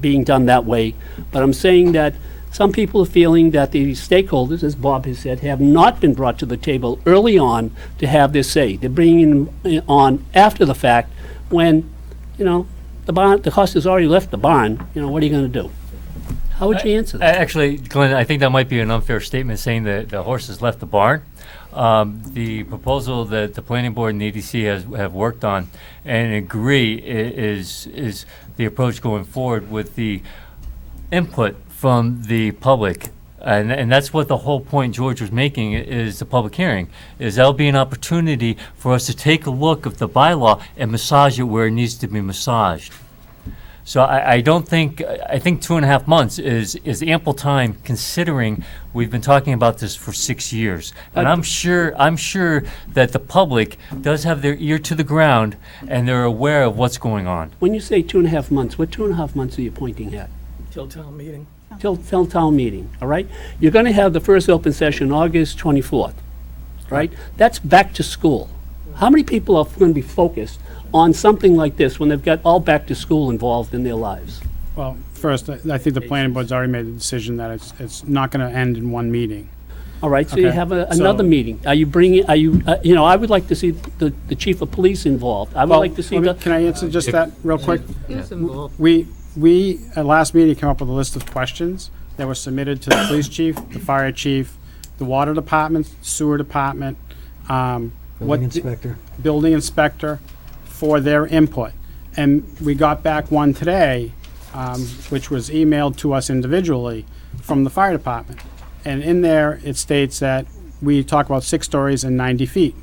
being done that way. But I'm saying that some people are feeling that the stakeholders, as Bob has said, have not been brought to the table early on to have their say. They're bringing them on after the fact when, the horse has already left the barn. What are you going to do? How would you answer that? Actually, Glenn, I think that might be an unfair statement saying that the horse has left the barn. The proposal that the planning board and the EDC have worked on and agree is the approach going forward with the input from the public. And that's what the whole point George was making is the public hearing, is that'll be an opportunity for us to take a look at the bylaw and massage it where it needs to be massaged. So I think 2.5 months is ample time, considering we've been talking about this for 6 years. And I'm sure that the public does have their ear to the ground and they're aware of what's going on. When you say 2.5 months, what 2.5 months are you pointing at? Till town meeting. Till town meeting, all right? You're going to have the first open session August 24th, right? That's back to school. How many people are going to be focused on something like this when they've got all back to school involved in their lives? Well, first, I think the planning board's already made the decision that it's not going to end in one meeting. All right, so you Okay, have another meeting. I would like to see the chief of police involved. I would like to see Can I answer just that real quick? Who's involved? We, at last meeting, came up with a list of questions that were submitted to the police chief, the fire chief, the water department, sewer department, building inspector, for their input. And we got back one today, which was emailed to us individually from the fire department. And in there, it states that we talk about 6 stories and 90 feet.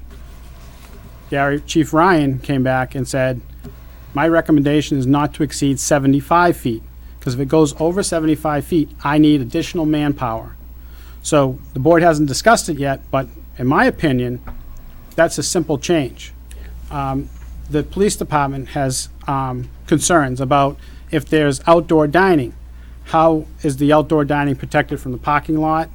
Chief Ryan came back and said, my recommendation is not to exceed 75 feet, because if it goes over 75 feet, I need additional manpower. So the board hasn't discussed it yet, but in my opinion, that's a simple change. The police department has concerns about if there's outdoor dining. How is the outdoor dining protected from the parking lot?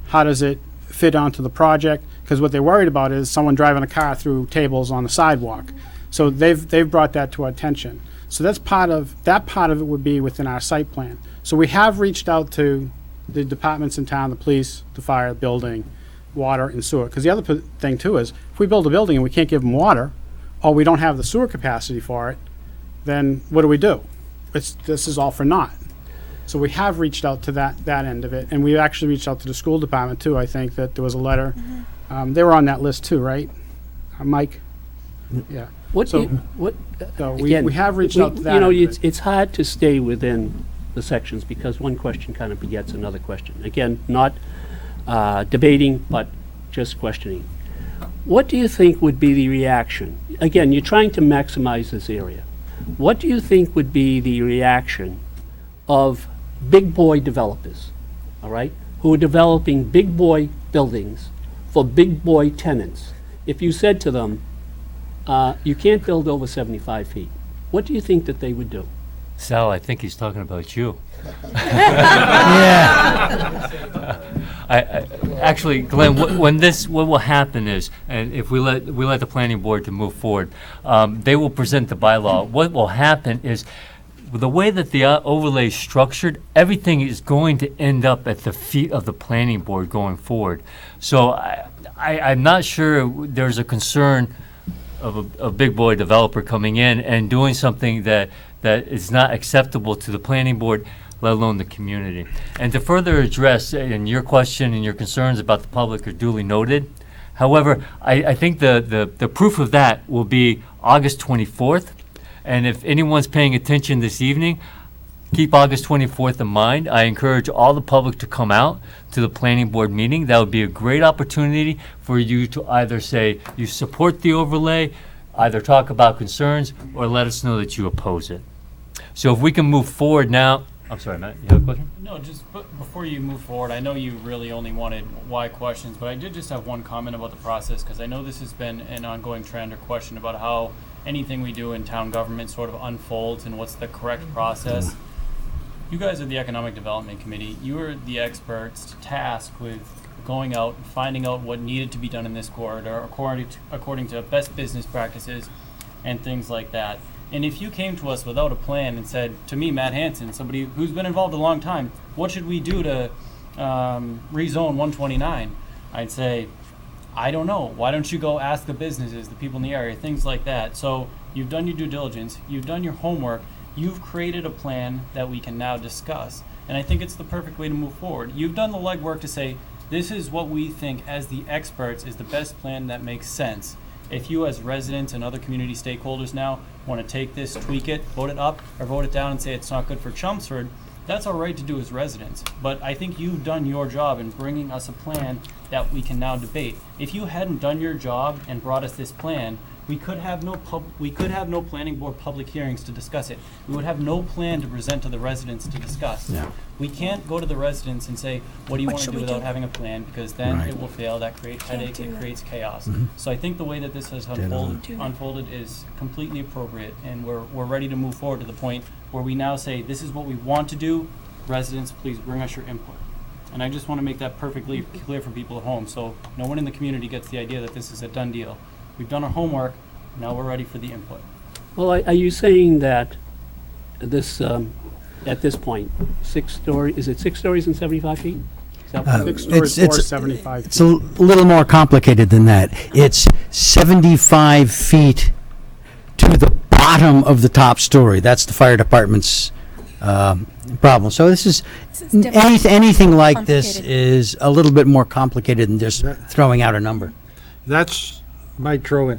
How does it fit onto the project? because what they're worried about is someone driving a car through tables on the sidewalk. So they've brought that to our attention. So that part of it would be within our site plan. So we have reached out to the departments in town, the police, the fire, building, water, and sewer. Because the other thing too is, if we build a building and we can't give them water, or we don't have the sewer capacity for it, then what do? This is all for naught. So we have reached out to that end of it, and we actually reached out to the school department too. I think that there was a letter. They were on that list too, right? Mike? Yeah. So we have reached out to that. You know, end of it. it's hard to stay within the sections because one question kind of begets another question. Again, not debating, but just questioning. What do you think would be the reaction? Again, you're trying to maximize this area. What do you think would be the reaction of big boy developers, all right, who are developing big boy buildings for big boy tenants? If you said to them, you can't build over 75 feet, what do you think that they would do? Sal, I think he's talking about you. Actually, Glenn, what will happen is, and if we let the planning board to move forward, they will present the bylaw. What will happen is, the way that the overlay is structured, everything is going to end up at the feet of the planning board going forward. So I'm not sure there's a concern of a big boy developer coming in and doing something that is not acceptable to the planning board, let alone the community. And to further address, and your question and your concerns about the public are duly noted. However, I think the proof of that will be August 24th. And if anyone's paying attention this evening, keep August 24th in mind. I encourage all the public to come out to the planning board meeting. That would be a great opportunity for you to either say you support the overlay, either talk about concerns, or let us know that you oppose it. So if we can move forward now. I'm sorry, Matt, you have a question? No, just before you move forward, I know you really only wanted why questions, but I did just have one comment about the process, because I know this has been an ongoing trend or question about how anything we do in town government sort of unfolds and what's the correct process. You guys are the Economic Development Committee. You are the experts tasked with going out and finding out what needed to be done in this corridor according to best business practices and things like that. And if you came to us without a plan and said, to me, Matt Hansen, somebody who's been involved a long time, what should we do to rezone 129? I'd say, I don't know. Why don't you go ask the businesses, the people in the area, things like that. So you've done your due diligence, you've done your homework, you've created a plan that we can now discuss. And I think it's the perfect way to move forward. You've done the legwork to say, this is what we think as the experts is the best plan that makes sense. If you as residents and other community stakeholders now want to take this, tweak it, vote it up, or vote it down and say it's not good for Chelmsford, that's all right to do as residents. But I think you've done your job in bringing us a plan that we can now debate. If you hadn't done your job and brought us this plan, we could have no planning board public hearings to discuss it. We would have no plan to present to the residents to discuss. Yeah. We can't go to the residents and say, what do you want to do without having a plan? Because then it will fail. That creates headache, it creates chaos. So I think the way that this has unfolded is completely appropriate, and we're ready to move forward to the point where we now say, this is what we want to do. Residents, please bring us your input. And I just want to make that perfectly clear for people at home, so no one in the community gets the idea that this is a done deal. We've done our homework, now we're ready for the input. Well, are you saying that this, at this point, is it 6 stories and 75 feet? Is that what 6 stories or 75 feet. It's a little more complicated than that. It's 75 feet to the bottom of the top story. That's the fire department's problem. So this is, anything like this is a little bit more complicated than just throwing out a number. That's, might throw in,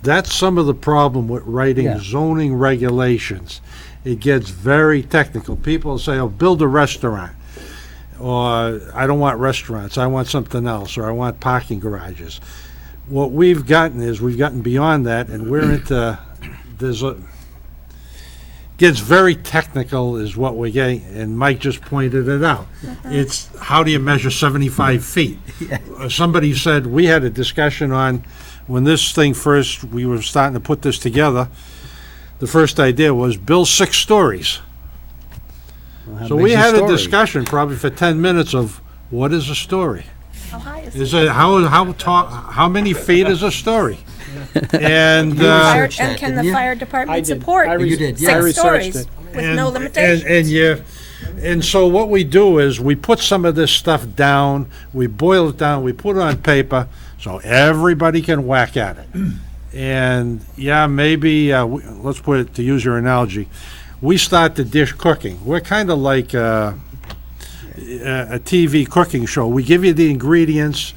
that's some of the problem with writing zoning regulations. It gets very technical. People say, oh, build a restaurant. Or, I don't want restaurants, I want something else, or I want parking garages. What we've gotten is, we've gotten beyond that, and we're into, gets very technical is what we're getting, and Mike just pointed it out. It's, how do you measure 75 feet? Somebody said, we had a discussion on, when this thing first, we were starting to put this together, the first idea was build 6 stories. So we had a discussion probably for 10 minutes of what is a story? How high Is it, how many feet is a story? And, Fire- And can the fire I department did. support I You did, I six researched stories it. with no limitations? And so what we do is we put some of this stuff down, we boil it down, we put it on paper, so everybody can whack at it. And, yeah, maybe, let's put it, to use your analogy, we start the dish cooking. We're kind of like a TV cooking show. We give you the ingredients,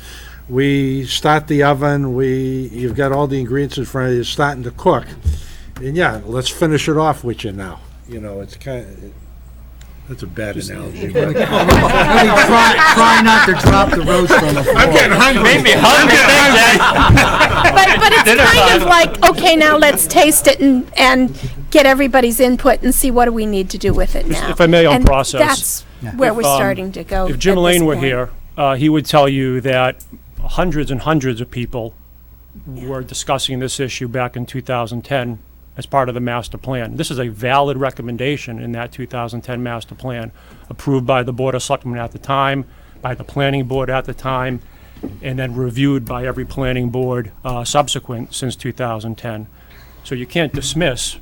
we start the oven, you've got all the ingredients in front of you, starting to cook. And, yeah, let's finish it off with you now. You know, it's kind of, that's a bad analogy. but- Try not to drop the roast on the floor. I'm getting hungry. Made me hungry. But it's kind of like, okay, now let's taste it and get everybody's input and see what do we need to do with it now. if I may, on And process. that's where we're If, starting to go. If Jim at this Lane were point. here, he would tell you that hundreds and hundreds of people were discussing this issue back in 2010 as part of the master plan. This is a valid recommendation in that 2010 master plan, approved by the Board of Selectmen at the time, by the Planning Board at the time, and then reviewed by every planning board subsequent since 2010. So you can't dismiss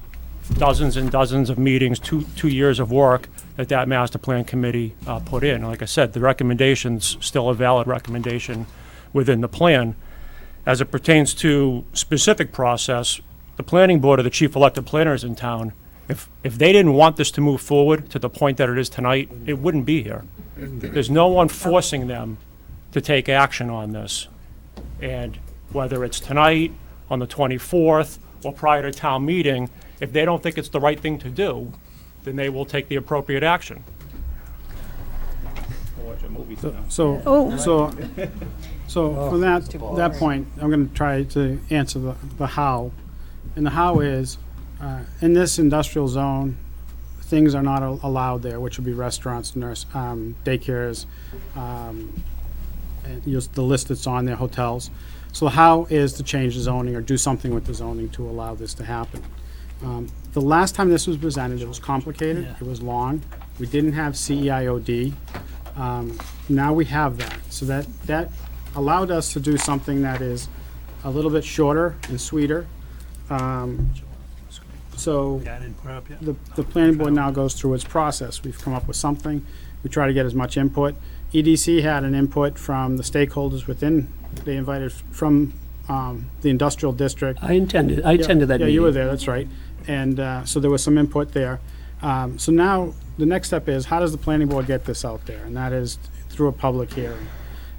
dozens and dozens of meetings, two years of work that master plan committee put in. Like I said, the recommendation's still a valid recommendation within the plan. As it pertains to specific process, the planning board are the chief elected planners in town. If they didn't want this to move forward to the point that it is tonight, it wouldn't be here. There's no one forcing them to take action on this. And whether it's tonight, on the 24th, or prior to town meeting, if they don't think it's the right thing to do, then they will take the appropriate action. So, Oh. so from that point, I'm going to try to answer the how. And the how is, in this industrial zone, things are not allowed there, which would be restaurants, daycares, and the list that's on there, hotels. So how is to change the zoning or do something with the zoning to allow this to happen? The last time this was presented, it was complicated, it was long. We didn't have CEIOD. Now we have that. So that allowed us to do something that is a little bit shorter and sweeter. So the planning board now goes through its process. We've come up with something. We try to get as much input. EDC had an input from the stakeholders within, they invited from the industrial district. I attended that meeting. Yeah, you were there, that's right. And so there was some input there. So now, the next step is, how does the planning board get this out there? And that is through a public hearing.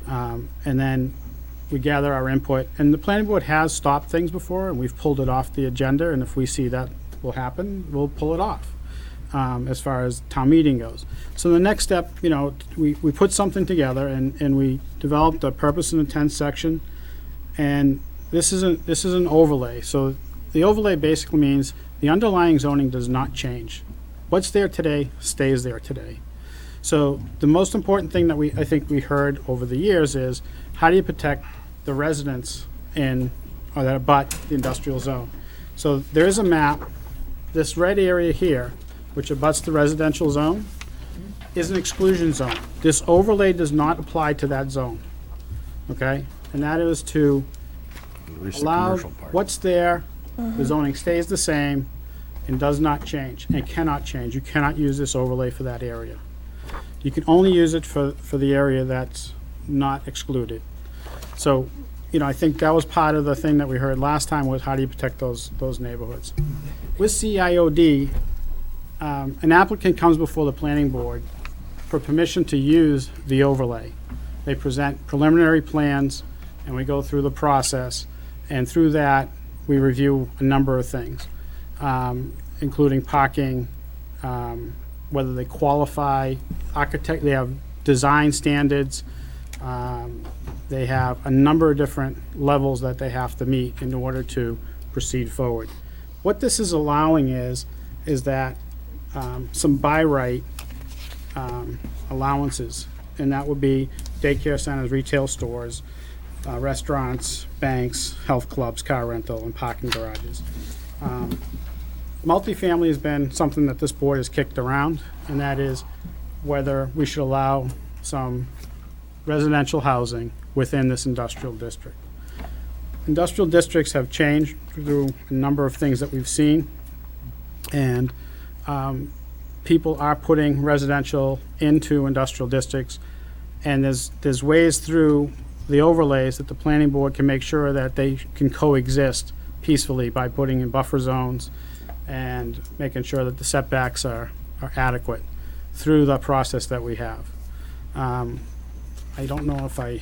And then we gather our input. And the planning board has stopped things before, and we've pulled it off the agenda, and if we see that will happen, we'll pull it off, as far as town meeting goes. So the next step, we put something together, and we developed a purpose and intent section. And this is an overlay. So the overlay basically means the underlying zoning does not change. What's there today stays there today. So the most important thing that I think we heard over the years is, how do you protect the residents or that abut the industrial zone? So there is a map. This red area here, which abuts the residential zone, is an exclusion zone. This overlay does not apply to that zone, okay? And that is to allow what's there, the zoning stays the same and does not change, and cannot change. You cannot use this overlay for that area. You can only use it for the area that's not excluded. So, I think that was part of the thing that we heard last time, was how do you protect those neighborhoods? With CIOD, an applicant comes before the planning board for permission to use the overlay. They present preliminary plans, and we go through the process, and through that, we review a number of things, including parking, whether they qualify, they have design standards, they have a number of different levels that they have to meet in order to proceed forward. What this is allowing is that some by right allowances, and that would be daycare centers, retail stores, restaurants, banks, health clubs, car rental, and parking garages. Multifamily has been something that this board has kicked around, and that is whether we should allow some residential housing within this industrial district. Industrial districts have changed through a number of things that we've seen, and people are putting residential into industrial districts, and there's ways through the overlays that the planning board can make sure that they can coexist peacefully by putting in buffer zones and making sure that the setbacks are adequate through the process that we have. I don't know if I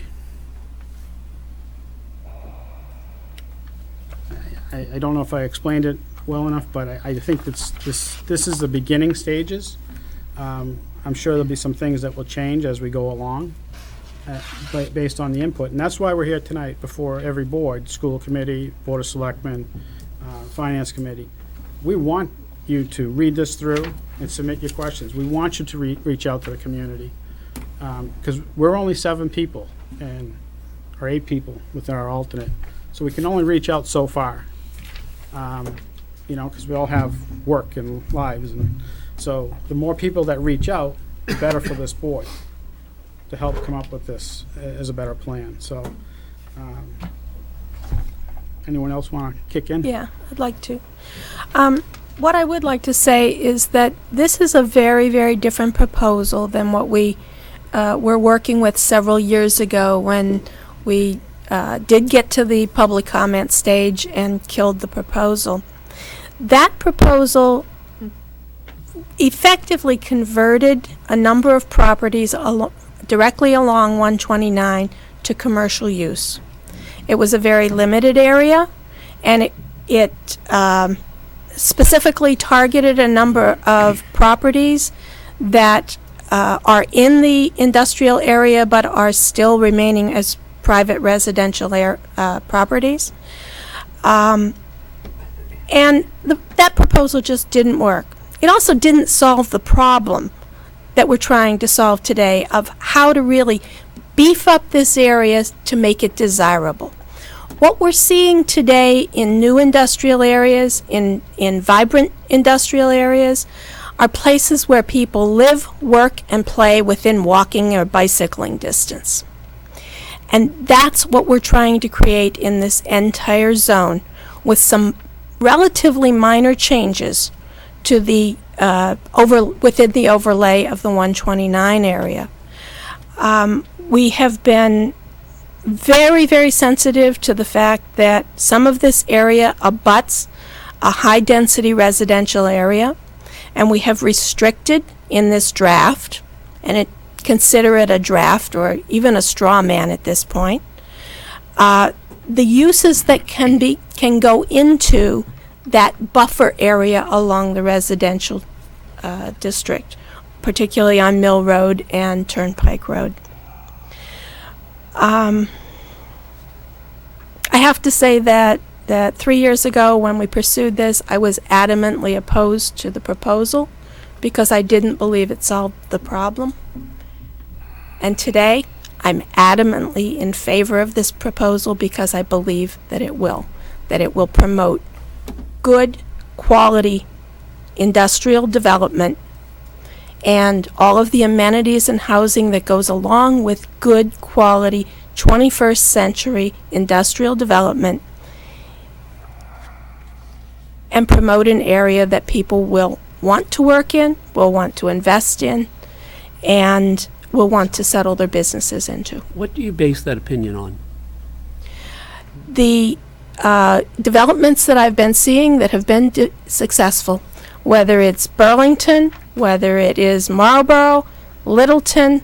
don't know if I explained it well enough, but I think this is the beginning stages. I'm sure there'll be some things that will change as we go along, based on the input. And that's why we're here tonight before every board, school committee, board of selectmen, finance committee. We want you to read this through and submit your questions. We want you to reach out to the community. Because we're only 7 people, or 8 people with our alternate. So we can only reach out so far. Because we all have work and lives. And so the more people that reach out, the better for this board to help come up with this as a better plan. So anyone else want to kick in? Yeah, I'd like to. What I would like to say is that this is a very, very different proposal than what we were working with several years ago when we did get to the public comment stage and killed the proposal. That proposal effectively converted a number of properties directly along 129 to commercial use. It was a very limited area, and it specifically targeted a number of properties that are in the industrial area but are still remaining as private residential properties. And that proposal just didn't work. It also didn't solve the problem that we're trying to solve today of how to really beef up this area to make it desirable. What we're seeing today in new industrial areas, in vibrant industrial areas, are places where people live, work, and play within walking or bicycling distance. And that's what we're trying to create in this entire zone, with some relatively minor changes to the within the overlay of the 129 area. We have been very, very sensitive to the fact that some of this area abuts a high-density residential area, and we have restricted in this draft, and consider it a draft or even a straw man at this point, the uses that can go into that buffer area along the residential district, particularly on Mill Road and Turnpike Road. I have to say that 3 years ago when we pursued this, I was adamantly opposed to the proposal because I didn't believe it solved the problem. And today, I'm adamantly in favor of this proposal because I believe that it will promote good quality industrial development and all of the amenities and housing that goes along with good quality 21st century industrial development, and promote an area that people will want to work in, will want to invest in, and will want to settle their businesses into. What do you base that opinion on? The developments that I've been seeing that have been successful, whether it's Burlington, whether it is Marlborough, Littleton,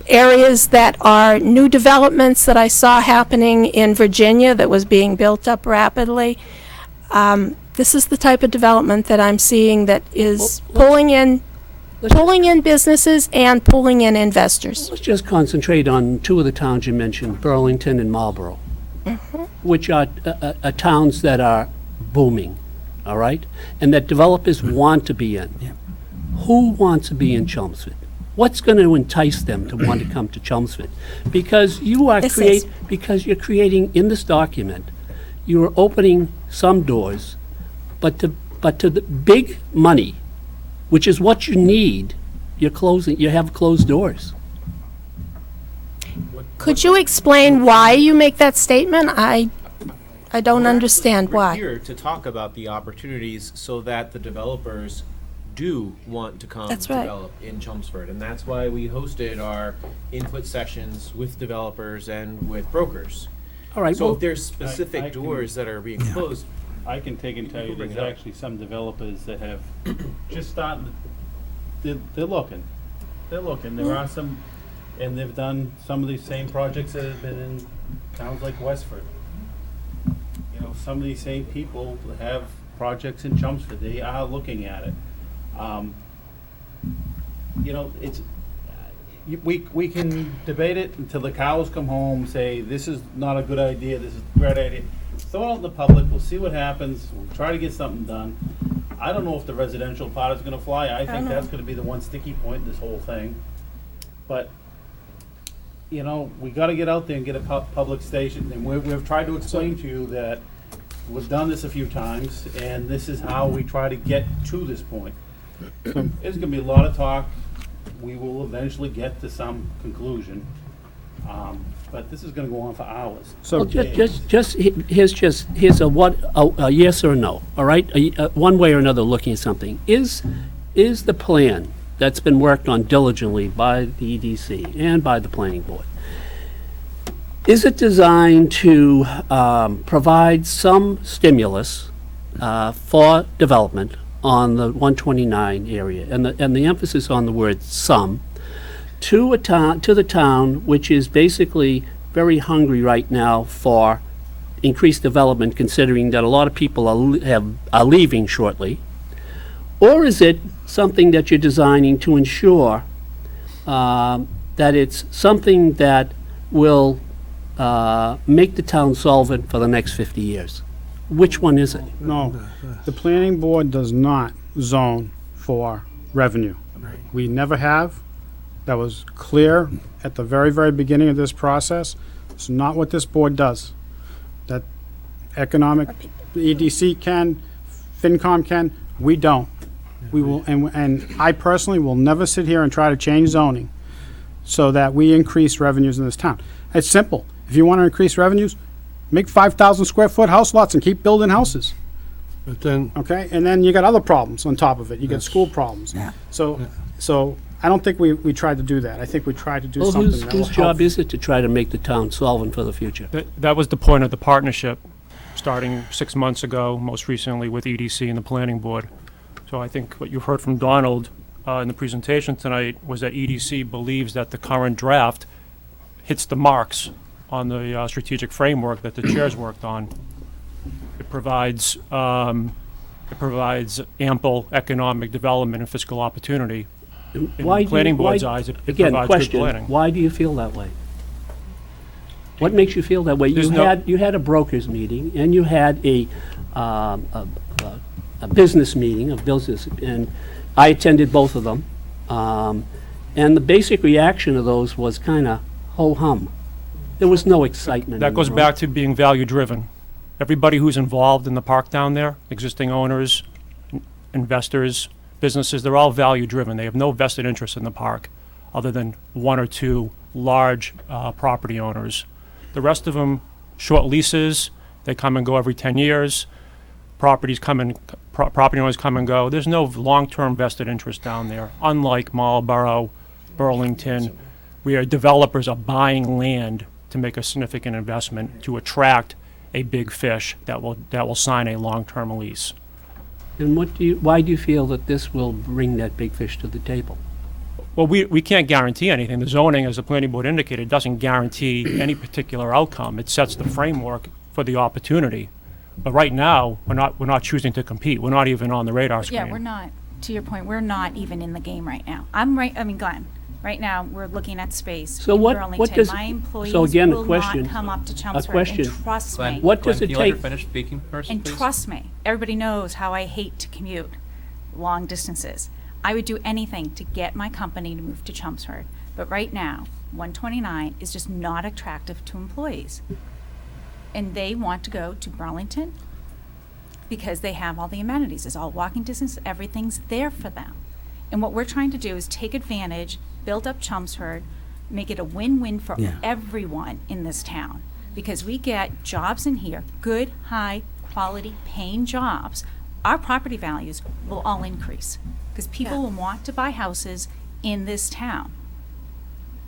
areas that are new developments that I saw happening in Virginia that was being built up rapidly. This is the type of development that I'm seeing that is pulling in businesses and pulling in investors. Let's just concentrate on 2 of the towns you mentioned, Burlington and Marlborough, which are towns that are booming, all right? And that developers want to be in. Yeah. Who wants to be in Chelmsford? What's going to entice them to want to come to Chelmsford? Because because you're creating in this document, you're opening some doors, but to the big money, which is what you need, you have closed doors. Could you explain why you make that statement? I don't understand We're why. here to talk about the opportunities so that the developers do want to come That's right. develop in Chelmsford. And that's why we hosted our input sessions with developers and with brokers. All right, So well, if there's specific I can- doors that are being closed, I can take and tell you, Bring there's it up. actually some developers that have just started, they're looking. They're looking. There are some, and they've done some of these same projects that have been in towns like Westford. You know, some of these same people that have projects in Chelmsford, they are looking at it. You know, it's, we can debate it until the cows come home, say, this is not a good idea, this is a great idea. Throw it out in the public, we'll see what happens, we'll try to get something done. I don't know if the residential part is gonna fly, I think that's gonna be the one sticky point in this whole thing. But, you know, we gotta get out there and get a public station, and we've tried to explain to you that we've done this a few times, and this is how we try to get to this point. There's gonna be a lot of talk, we will eventually get to some conclusion, but this is gonna go on for hours. So, well, here's a yes or a no, all right? One way or another looking at something. Is the plan that's been worked on diligently by the EDC and by the planning board, is it designed to provide some stimulus for development on the 129 area, and the emphasis on the word "some," to the town, which is basically very hungry right now for increased development, considering that a lot of people are leaving shortly? Or is it something that you're designing to ensure that it's something that will make the town solvent for the next 50 years? Which one is it? no, the planning board does not zone for revenue. We never have. That was clear at the very, very beginning of this process. It's not what this board does. That economic, the EDC can, FinCom can, we don't. We will, and I personally will never sit here and try to change zoning so that we increase revenues in this town. It's simple. If you want to increase revenues, make 5,000 square foot house lots and keep building houses. But then, Okay, and then you got other problems on top of it. You got school problems. So I don't think we tried to do that. I think we tried to do Well, something that will whose job help. is it to try to make the town solvent for the future? That was the point of the partnership, starting 6 months ago, most recently with EDC and the planning board. So I think what you've heard from Donald in the presentation tonight was that EDC believes that the current draft hits the marks on the strategic framework that the chairs worked on. It provides ample economic development and fiscal opportunity. In Why the do planning you- board's why- eyes, it Again, provides good question, planning. why do you feel that way? What makes you feel that way? There's no- You had a brokers meeting, and you had a business meeting, and I attended both of them. And the basic reaction of those was kind of ho-hum. There was no excitement. That in the goes room. back to being value-driven. Everybody who's involved in the park down there, existing owners, investors, businesses, they're all value-driven. They have no vested interest in the park, other than one or two large property owners. The rest of them, short leases, they come and go every 10 years. Property owners come and go. There's no long-term vested interest down there, unlike Marlborough, Burlington, where developers are buying land to make a significant investment to attract a big fish that will sign a long-term lease. And why do you feel that this will bring that big fish to the table? Well, we can't guarantee anything. The zoning, as the planning board indicated, doesn't guarantee any particular outcome. It sets the framework for the opportunity. But right now, we're not choosing to compete. We're not even on the radar screen. Yeah, we're not, to your point, we're not even in the game right now. Glenn, right now, we're looking at space So in what Burlington. does, My employees so again, a will question, not come up to a Chelmsford, question. and trust Glenn, me. What does Glenn, it can you let her take- finish speaking first, And please? trust me, everybody knows how I hate to commute long distances. I would do anything to get my company to move to Chelmsford. But right now, 129 is just not attractive to employees. And they want to go to Burlington because they have all the amenities. It's all walking distance, everything's there for them. And what we're trying to do is take advantage, build up Chelmsford, make it a win-win for Yeah. everyone in this town. Because we get jobs in here, good, high-quality paying jobs, our property values will all increase. Because people will want to buy houses in this town.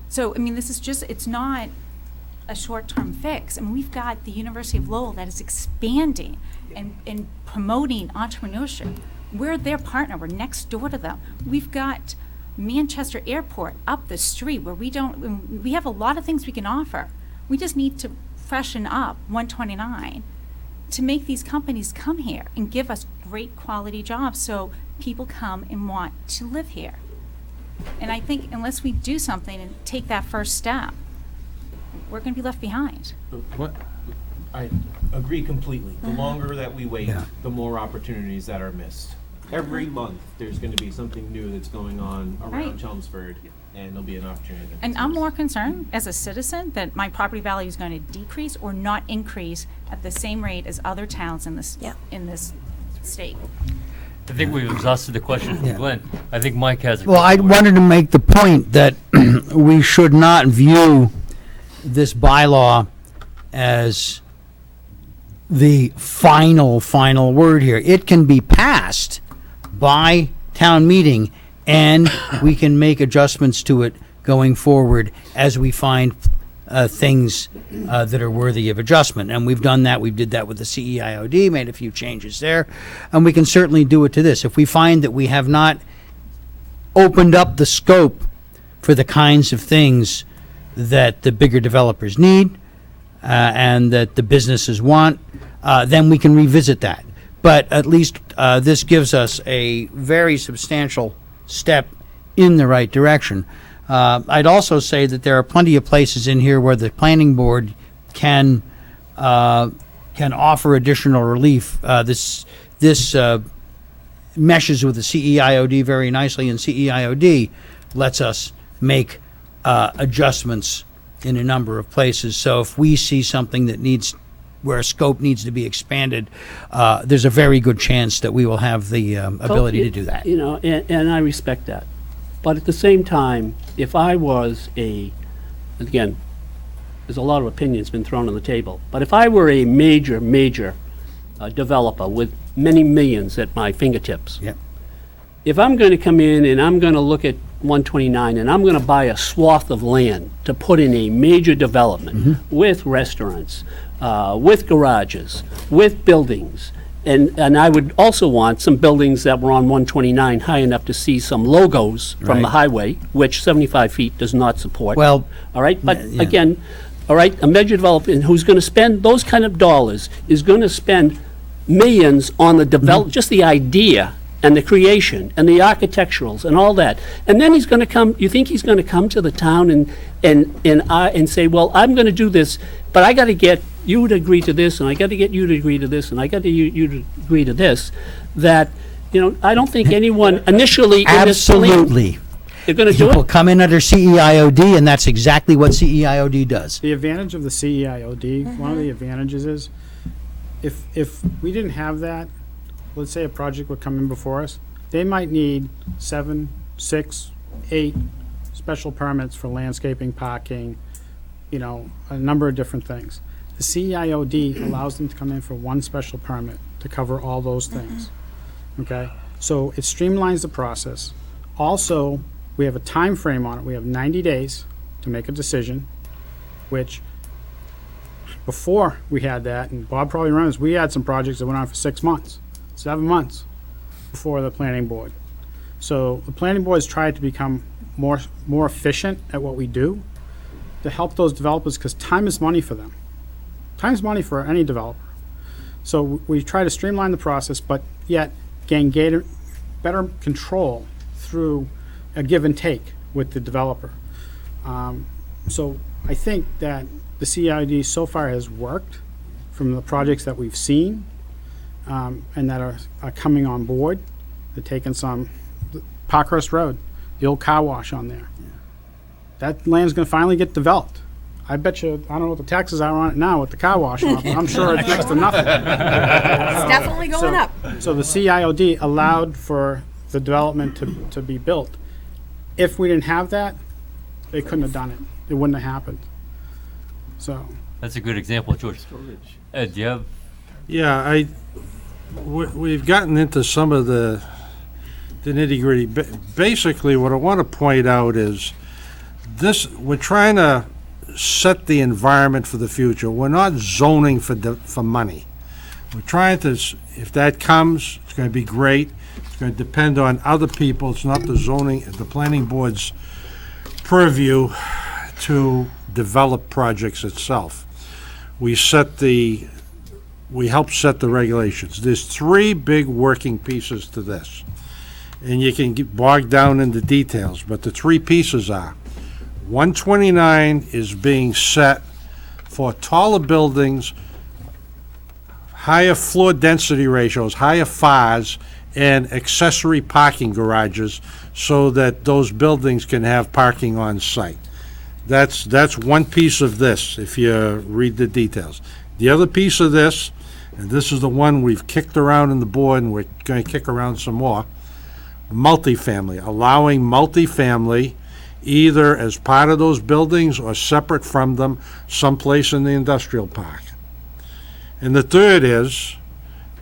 So, I mean, this is just, it's not a short-term fix. I mean, we've got the University of Lowell that is expanding and promoting entrepreneurship. We're their partner, we're next door to them. We've got Manchester Airport up the street where we have a lot of things we can offer. We just need to freshen up 129 to make these companies come here and give us great quality jobs so people come and want to live here. And I think unless we do something and take that first step, we're going to be left behind. What? I agree completely. The longer that we wait, Yeah. the more opportunities that are missed. Every month, there's going to be something new that's going on around Right. Chelmsford, and there'll be an opportunity. that And gets I'm missed. more concerned as a citizen that my property value is going to decrease or not increase at the same rate as other towns in this, in this state. I think we've exhausted the question from Yeah. Glenn. I think Mike has a Well, I couple more. wanted to make the point that we should not view this bylaw as the final word here. It can be passed by town meeting, and we can make adjustments to it going forward as we find things that are worthy of adjustment. And we've done that. We did that with the CEIOD, made a few changes there, and we can certainly do it to this. If we find that we have not opened up the scope for the kinds of things that the bigger developers need and that the businesses want, then we can revisit that. But at least this gives us a very substantial step in the right direction. I'd also say that there are plenty of places in here where the planning board can offer additional relief. This meshes with the CEIOD very nicely, and CEIOD lets us make adjustments in a number of places. So if we see something that where a scope needs to be expanded, there's a very good chance that we will have the ability to do that. You know, and I respect that. But at the same time, if I was again, there's a lot of opinions been thrown on the table, but if I were a major developer with many millions at my fingertips, Yep. if I'm going to come in and I'm going to look at 129 and I'm going to buy a swath of land to put in a major development with restaurants, with garages, with buildings, and I would also want some buildings that were on 129 high enough to see some logos from the Right. highway, which 75 feet does not support. Well, all right, but yeah. again, all right, a major developer who's going to spend those kind of dollars is going to spend millions on the just the idea and the creation and the architecturals and all that. And then he's going to come, you think he's going to come to the town and say, well, I'm going to do this, but I got to get you to agree to this, and I got to get you to agree to this, and I got to you to agree to this, that, you know, I don't think anyone initially in this belief- Absolutely. They're going to do People it? come in under CEIOD, and that's exactly what CEIOD does. The advantage of the CEIOD, one of the advantages is, if we didn't have that, let's say a project would come in before us, they might need 7, 6, 8 special permits for landscaping, parking, you know, a number of different things. The CEIOD allows them to come in for one special permit to cover all those things. Okay? So it streamlines the process. Also, we have a time frame on it. We have 90 days to make a decision, which before we had that, and Bob probably remembers, we had some projects that went on for 6 months, 7 months before the planning board. So the planning board has tried to become more efficient at what we do to help those developers, because time is money for them. Time is money for any developer. So we try to streamline the process, but yet gain better control through a give and take with the developer. So I think that the CID so far has worked from the projects that we've seen and that are coming on board. They're taking some, Parkhurst Road, the old car wash on there. That land's gonna finally get developed. I bet you, I don't know what the taxes are on it now with the car wash on it, but I'm sure it's next to nothing. It's definitely going up. So the CIOD allowed for the development to be built. If we didn't have that, they couldn't have done it. It wouldn't have happened. So, That's a good example, George. Ed, do you have? Yeah, we've gotten into some of the nitty-gritty. Basically, what I want to point out is this, we're trying to set the environment for the future. We're not zoning for money. We're trying to, if that comes, it's going to be great. It's going to depend on other people. It's not the zoning, the planning board's purview to develop projects itself. We help set the regulations. There's three big working pieces to this. And you can get bogged down in the details, but the three pieces are 129 is being set for taller buildings, higher floor density ratios, higher FARs, and accessory parking garages so that those buildings can have parking on site. That's one piece of this, if you read the details. The other piece of this, and this is the one we've kicked around in the board and we're going to kick around some more, multifamily, allowing multifamily either as part of those buildings or separate from them someplace in the industrial park. And the third is,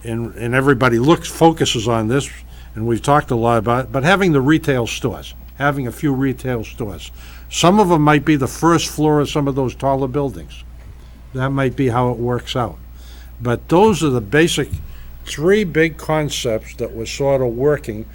and everybody focuses on this, and we've talked a lot about it, but having the retail stores, having a few retail stores. Some of them might be the first floor of some of those taller buildings. That might be how it works out. But those are the basic three big concepts that we're sort of working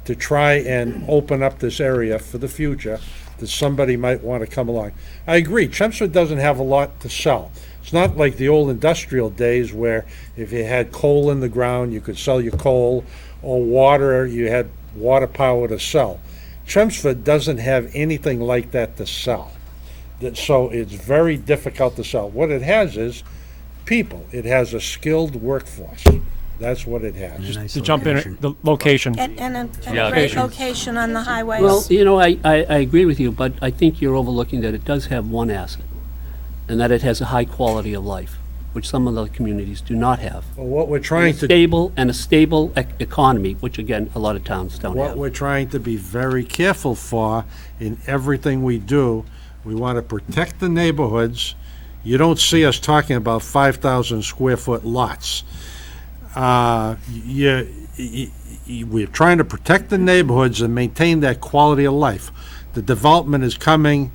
to try and open up this area for the future that somebody might want to come along. I agree, Chelmsford doesn't have a lot to sell. It's not like the old industrial days where if you had coal in the ground, you could sell your coal, or water, you had water power to sell. Chelmsford doesn't have anything like that to sell. So it's very difficult to sell. What it has is people. It has a skilled workforce. That's what it has. Just to jump in, the location. And a Yeah. great location on the highways. Well, I agree with you, but I think you're overlooking that it does have one asset, and that it has a high quality of life, which some of the communities do not have. Well, what we're trying to A stable economy, which again, a lot of towns don't What have. we're trying to be very careful for in everything we do, we want to protect the neighborhoods. You don't see us talking about 5,000 square foot lots. We're trying to protect the neighborhoods and maintain that quality of life. The development is coming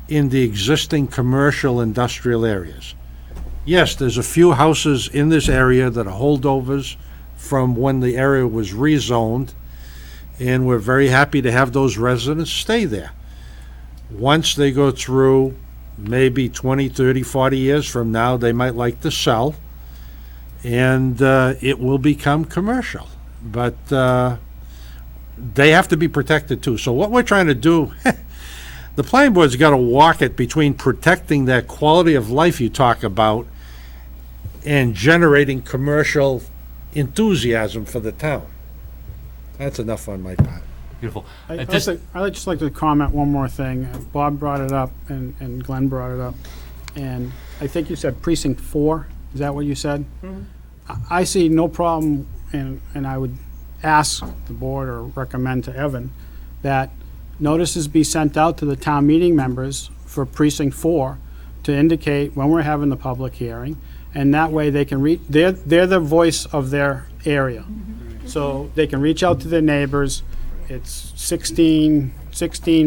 in the existing commercial industrial areas. Yes, there's a few houses in this area that are holdovers from when the area was rezoned, and we're very happy to have those residents stay there. Once they go through, maybe 20, 30, 40 years from now, they might like to sell, and it will become commercial. But they have to be protected too. So what we're trying to do, the planning board's got to walk it between protecting that quality of life you talk about and generating commercial enthusiasm for the town. That's enough on my part. Beautiful. I'd just like to comment one more thing. Bob brought it up and Glenn brought it up. And I think you said precinct 4, is that what you said? I see no problem, and I would ask the board or recommend to Evan that notices be sent out to the town meeting members for precinct 4 to indicate when we're having the public hearing, and that way they can they're the voice of their area. So they can reach out to their neighbors. It's 16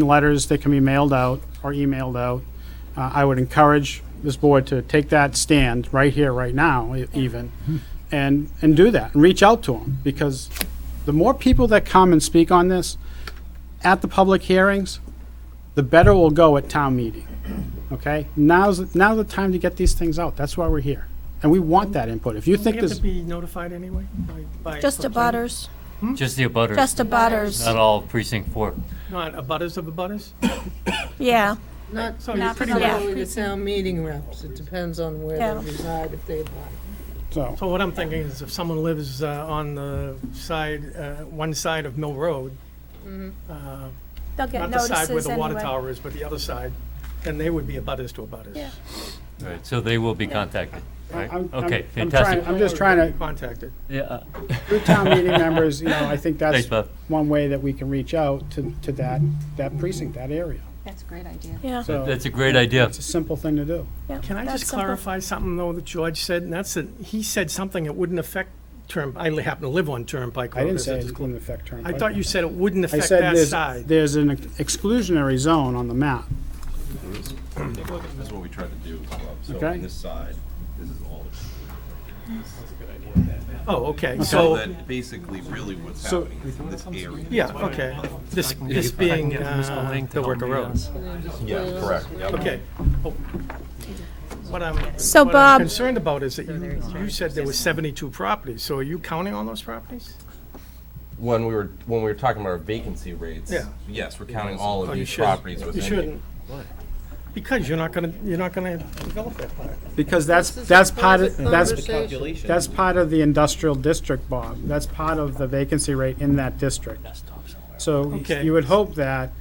letters that can be mailed out or emailed out. I would encourage this board to take that stand right here, right now, even, and do that, and reach out to them, because the more people that come and speak on this at the public hearings, the better we'll go at town meeting, okay? Now's the time to get these things out. That's why we're here, and we want that input. If you Do think we have this, to be notified anyway? by Just for planning? abutters. Just the abutters. Just abutters. Not all precinct 4. Not abutters of abutters? Yeah. Not So Not pretty for much- the- necessarily the town meeting reps, it depends on where Yeah. they reside, if they apply. so, So what I'm thinking is if someone lives on the side, one side of Mill Road, They'll get not the side where notices the water anyway. tower is, but the other side, then they would be abutters to abutters. Yeah. Right, so they will be contacted. Right? I'm- Okay, I'm fantastic. I'm just trying to, Contacted. Yeah. through town meeting members, I think Thanks, that's Bob. one way that we can reach out to that precinct, that area. That's a great idea. Yeah. So That's a great idea. It's a simple thing to do. Yeah, Can I that's just simple. clarify something, though, that George said? And that's that he said something that wouldn't affect I happen to live on Turnpike Road. I didn't as say it's it called. wouldn't affect Turnpike. I thought you said it wouldn't I affect said that there's, side. there's an exclusionary zone on the map. This is what we tried to do as well. So Okay. on this side, this is all. Oh, okay, So so, that basically really what's So- happening is in this area. yeah, okay. This being the Worker Road. Yeah, correct. Yep. Okay. Oh. What So, I'm Bob- concerned about is that you said there were 72 properties, so are you counting on those properties? When we were talking about our vacancy rates, Yeah. yes, we're counting all of Oh, you these should- properties You within. shouldn't. Because you're not gonna develop that part. Because This is that's a part of, private that's, conversation. that's part of the industrial district, Bob. That's part of the vacancy rate in that district. So Okay. you would hope that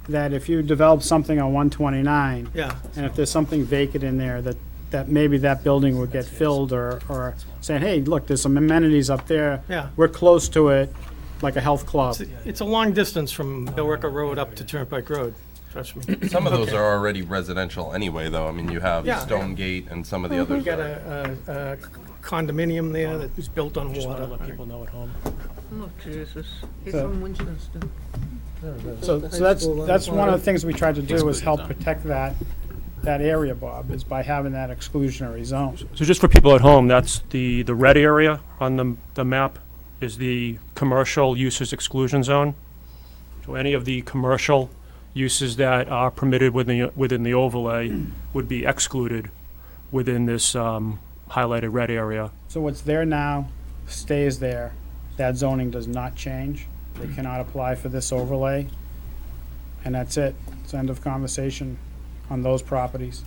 if you develop something on 129, Yeah. and if there's something vacant in there, that maybe that building would get filled, or saying, hey, look, there's some amenities up there. Yeah. We're close to it, like a health club. It's a long distance from Billerica Road up to Turnpike Road, trust me. Some of those Okay. are already residential anyway, though. I mean, you have Yeah. Stonegate and some of the You others. got a condominium there that was built on water. Let people know at home. Oh, Jesus. He's So- from Winchester. So that's one of the things we tried to do, is help protect that area, Bob, is by having that exclusionary zone. So just for people at home, that's the red area on the map is the commercial uses exclusion zone. So any of the commercial uses that are permitted within the overlay would be excluded within this highlighted red area. So what's there now stays there. That zoning does not change. They cannot apply for this overlay. And that's it. It's end of conversation on those properties.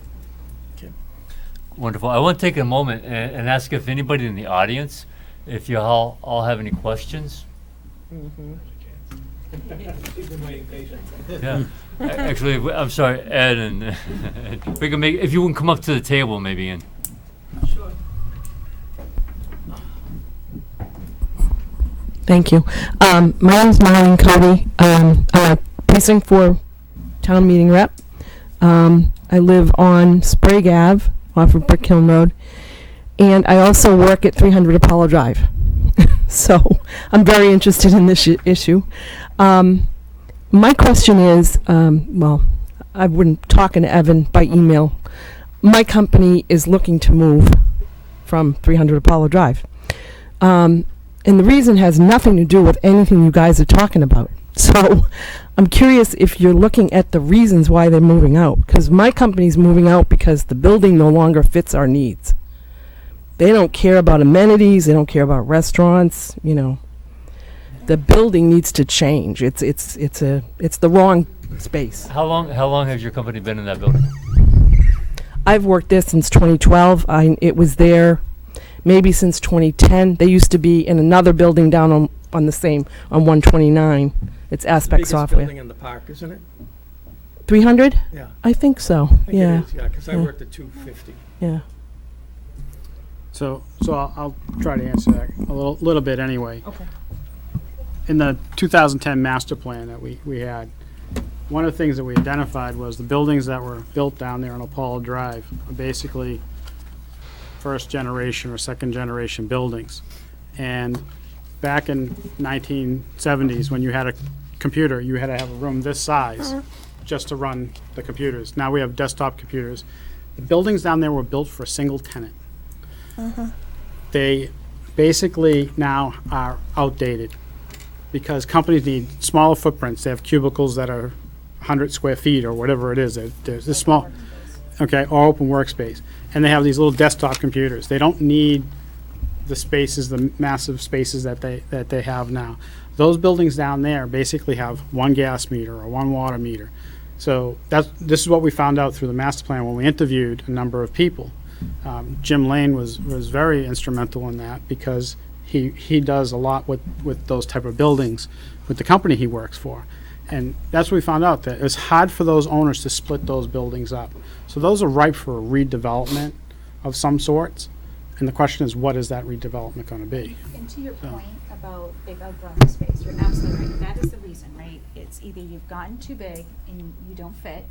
Wonderful. I want to take a moment and ask if anybody in the audience, if you all have any questions. Yeah. Actually, I'm sorry, Ed, and we can make, if you can come up to the table, maybe, and. Thank you. My name's Marlene Cody. I'm a precinct 4 town meeting rep. I live on Sprague Ave off of Brick Hill Road. And I also work at 300 Apollo Drive. So I'm very interested in this issue. My question is, well, I've been talking to Evan by email. My company is looking to move from 300 Apollo Drive. And the reason has nothing to do with anything you guys are talking about. So I'm curious if you're looking at the reasons why they're moving out. Because my company's moving out because the building no longer fits our needs. They don't care about amenities. They don't care about restaurants. You know, the building needs to change. It's the wrong space. How long has your company been in that building? I've worked there since 2012. It was there maybe since 2010. They used to be in another building down on 129. It's Aspect Biggest Software. building in the park, isn't it? 300? Yeah. I think so. I think Yeah. it is, yeah, because I Yeah. worked at 250. Yeah. So I'll try to answer that a little bit anyway. Okay. In the 2010 master plan that we had, one of the things that we identified was the buildings that were built down there on Apollo Drive are basically first generation or second generation buildings. And back in 1970s, when you had a computer, you had to have a room this size just to run the computers. Now we have desktop computers. The buildings down there were built for a single tenant. They basically now are outdated because companies need smaller footprints. They have cubicles that are 100 square feet or whatever it is. There's this small, okay, or open workspace. And they have these little desktop computers. They don't need the spaces, the massive spaces that they have now. Those buildings down there basically have one gas meter or one water meter. So this is what we found out through the master plan when we interviewed a number of people. Jim Lane was very instrumental in that because he does a lot with those type of buildings with the company he works for. And that's what we found out, that it's hard for those owners to split those buildings up. So those are ripe for a redevelopment of some sorts. And the question is, what is that redevelopment going to be? And to your So- point about they've outgrown the space, you're absolutely right. That is the reason, right? It's either you've gotten too big and you don't fit,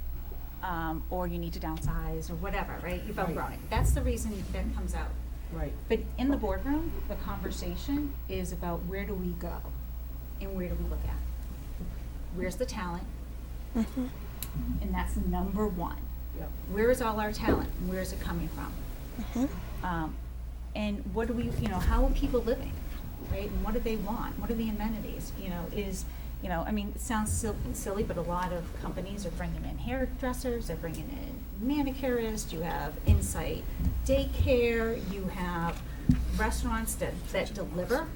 or you need to downsize or whatever, right? You've outgrown it. That's the reason that comes out. Right. But in the boardroom, the conversation is about where do we go and where do we look at? Where's the talent? And that's number one. Yep. Where is all our talent? And where is it coming from? And what do we, how are people living, right? And what do they want? What are the amenities? I mean, it sounds silly, but a lot of companies are bringing in hairdressers, they're bringing in manicurists, you have Insight daycare, you have restaurants that deliver,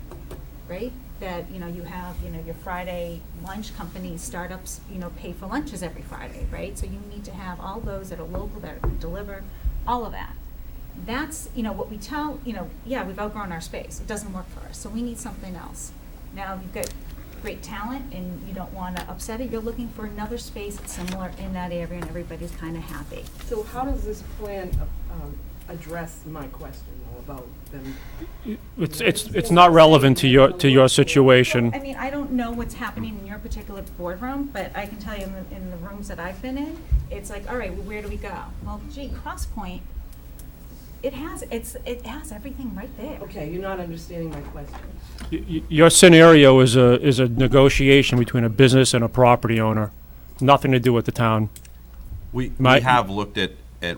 right? That, you have, your Friday lunch companies, startups, pay for lunches every Friday, right? So you need to have all those that are local, that can deliver, all of that. That's, what we tell, yeah, we've outgrown our space. It doesn't work for us, so we need something else. Now, you've got great talent and you don't want to upset it. You're looking for another space that's similar in that area and everybody's kind of happy. So how does this plan address my question though, about them? It's not relevant to your situation. I mean, I don't know what's happening in your particular boardroom, but I can tell you in the rooms that I've been in, it's like, all right, well, where do we go? Well, gee, Cross Point, it has everything right there. Okay, you're not understanding my question. Your scenario is a negotiation between a business and a property owner. Nothing to do with the town. We have looked at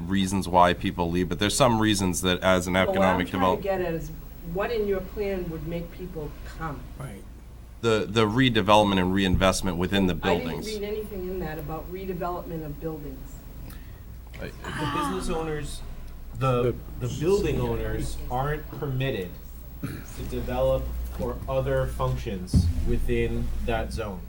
reasons why people leave, but there's some reasons that as an economic development. What I'm trying to get at is what in your plan would make people come? Right. The redevelopment and reinvestment within the I buildings. didn't read anything in that about redevelopment of buildings. The business owners, the building owners aren't permitted to develop or other functions within that zone.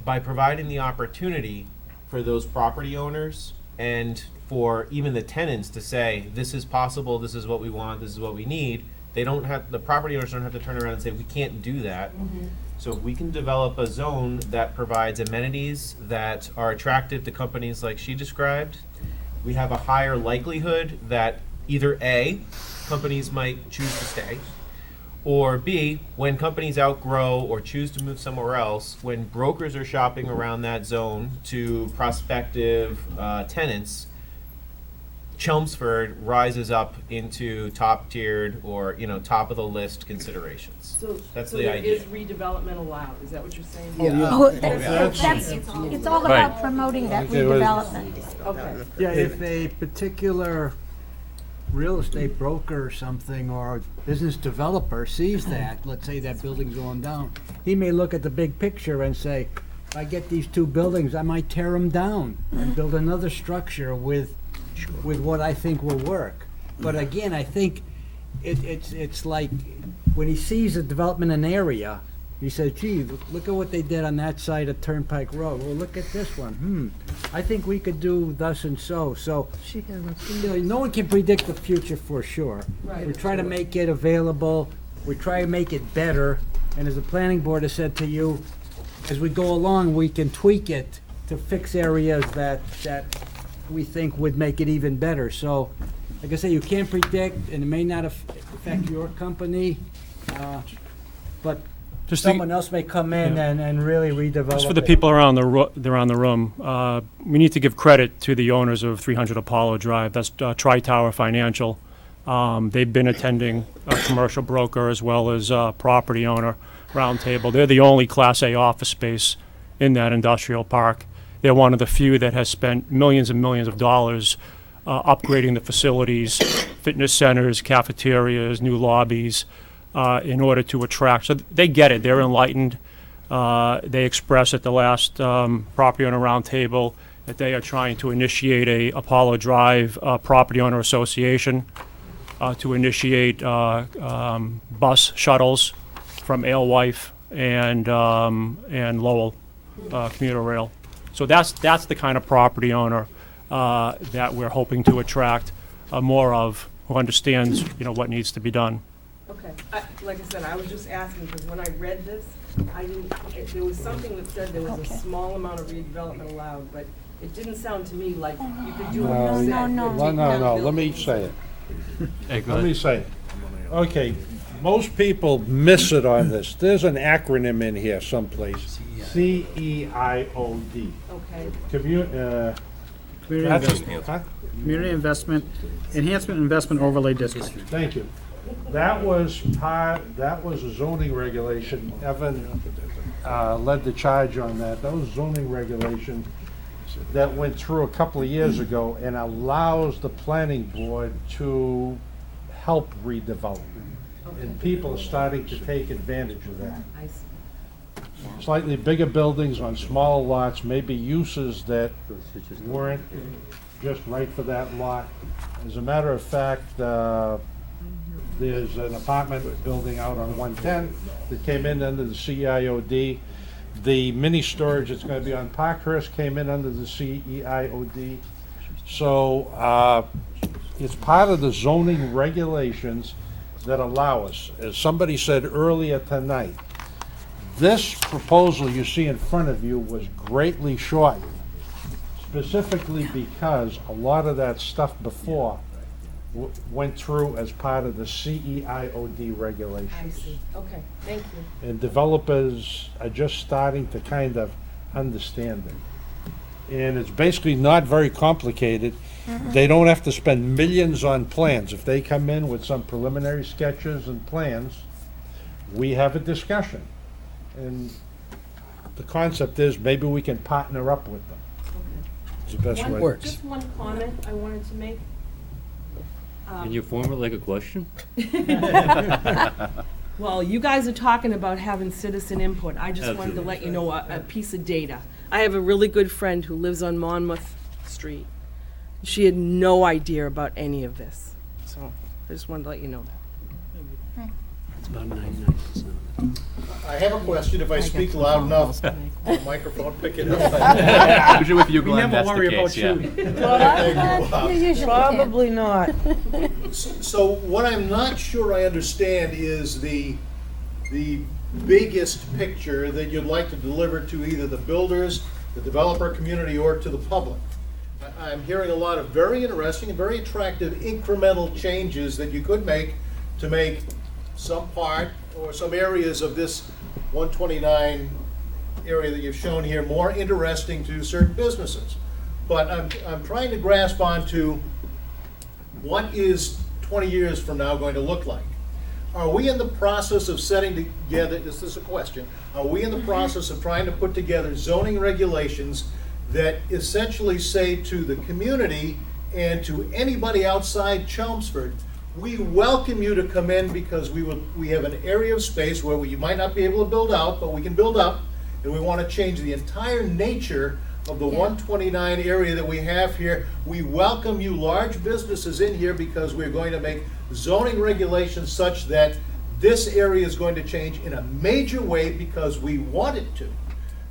By providing the opportunity for those property owners and for even the tenants to say, this is possible, this is what we want, this is what we need, the property owners don't have to turn around and say, we can't do that. So if we can develop a zone that provides amenities that are attractive to companies like she described, we have a higher likelihood that either A, companies might choose to stay, or B, when companies outgrow or choose to move somewhere else, when brokers are shopping around that zone to prospective tenants, Chelmsford rises up into top-tiered or, top of the list considerations. That's the idea. Is redevelopment allowed? Is that what you're saying? It's all about promoting that redevelopment. Okay. Yeah, if a particular real estate broker or something, or business developer sees that, let's say that building's going down, he may look at the big picture and say, if I get these two buildings, I might tear them down and build another structure with what I think will work. But again, I think it's like, when he sees a development in an area, he says, gee, look at what they did on that side of Turnpike Road. Well, look at this one. I think we could do thus and so. So, no one can predict the future for sure. Right. We try to make it available. We try to make it better. And as the planning board has said to you, as we go along, we can tweak it to fix areas that we think would make it even better. So, like I say, you can't predict, and it may not affect your company, but someone else may come in and really redevelop. Just for the people around the room, we need to give credit to the owners of 300 Apollo Drive. That's Tri-Tower Financial. They've been attending a commercial broker as well as a property owner roundtable. They're the only Class A office space in that industrial park. They're one of the few that has spent millions and millions of dollars upgrading the facilities, fitness centers, cafeterias, new lobbies, in order to attract. So they get it. They're enlightened. They expressed at the last property owner roundtable that they are trying to initiate a Apollo Drive property owner association to initiate bus shuttles from Alewife and Lowell commuter rail. So that's the kind of property owner that we're hoping to attract more of, who understands what needs to be done. Okay. Like I said, I was just asking because when I read this, there was something that said there was a small amount of redevelopment allowed, but it didn't sound to me like you could do what you said. No, let me say it. Hey, go Let me ahead. say, okay, most people miss it on this. There's an acronym in here someplace. CEIOD. Okay. Community That's investment. huh? Community Investment, Enhancement Investment Overlay District. Thank you. That was a zoning regulation. Evan led the charge on that. That was zoning regulation that went through a couple of years ago and allows the planning board to help redevelop. And people are starting to take advantage of that. I see. Slightly bigger buildings on smaller lots, maybe uses that weren't just right for that lot. As a matter of fact, there's an apartment building out on 110 that came in under the CEIOD. The mini storage that's going to be on Parkhurst came in under the CEIOD. So it's part of the zoning regulations that allow us. As somebody said earlier tonight, this proposal you see in front of you was greatly shortened, specifically because a lot of that stuff before went through as part of the CEIOD regulations. I see. Okay, thank you. And developers are just starting to kind of understand it. And it's basically not very complicated. They don't have to spend millions on plans. If they come in with some preliminary sketches and plans, we have a discussion. And the concept is maybe we can partner up with them. It's the best way. Just one comment I wanted to make. Can you form it like a question? Well, you guys are talking about having citizen input. I just wanted to let you know a piece of data. I have a really good friend who lives on Monmouth Street. She had no idea about any of this. So I just wanted to let you know that. It's about 99%. I have a question. If I speak loud enough, the microphone pick it up. Usually with you, Glenn, that's the case, yeah. Probably not. So what I'm not sure I understand is the biggest picture that you'd like to deliver to either the builders, the developer community, or to the public. I'm hearing a lot of very interesting and very attractive incremental changes that you could make to make some part or some areas of this 129 area that you've shown here more interesting to certain businesses. But I'm trying to grasp onto what is 20 years from now going to look like. Are we in the process of setting together, this is a question, are we in the process of trying to put together zoning regulations that essentially say to the community and to anybody outside Chelmsford, we welcome you to come in because we have an area of space where you might not be able to build out, but we can build up, and we want to change the entire nature of the 129 area that we have here. We welcome you large businesses in here because we're going to make zoning regulations such that this area is going to change in a major way because we want it to.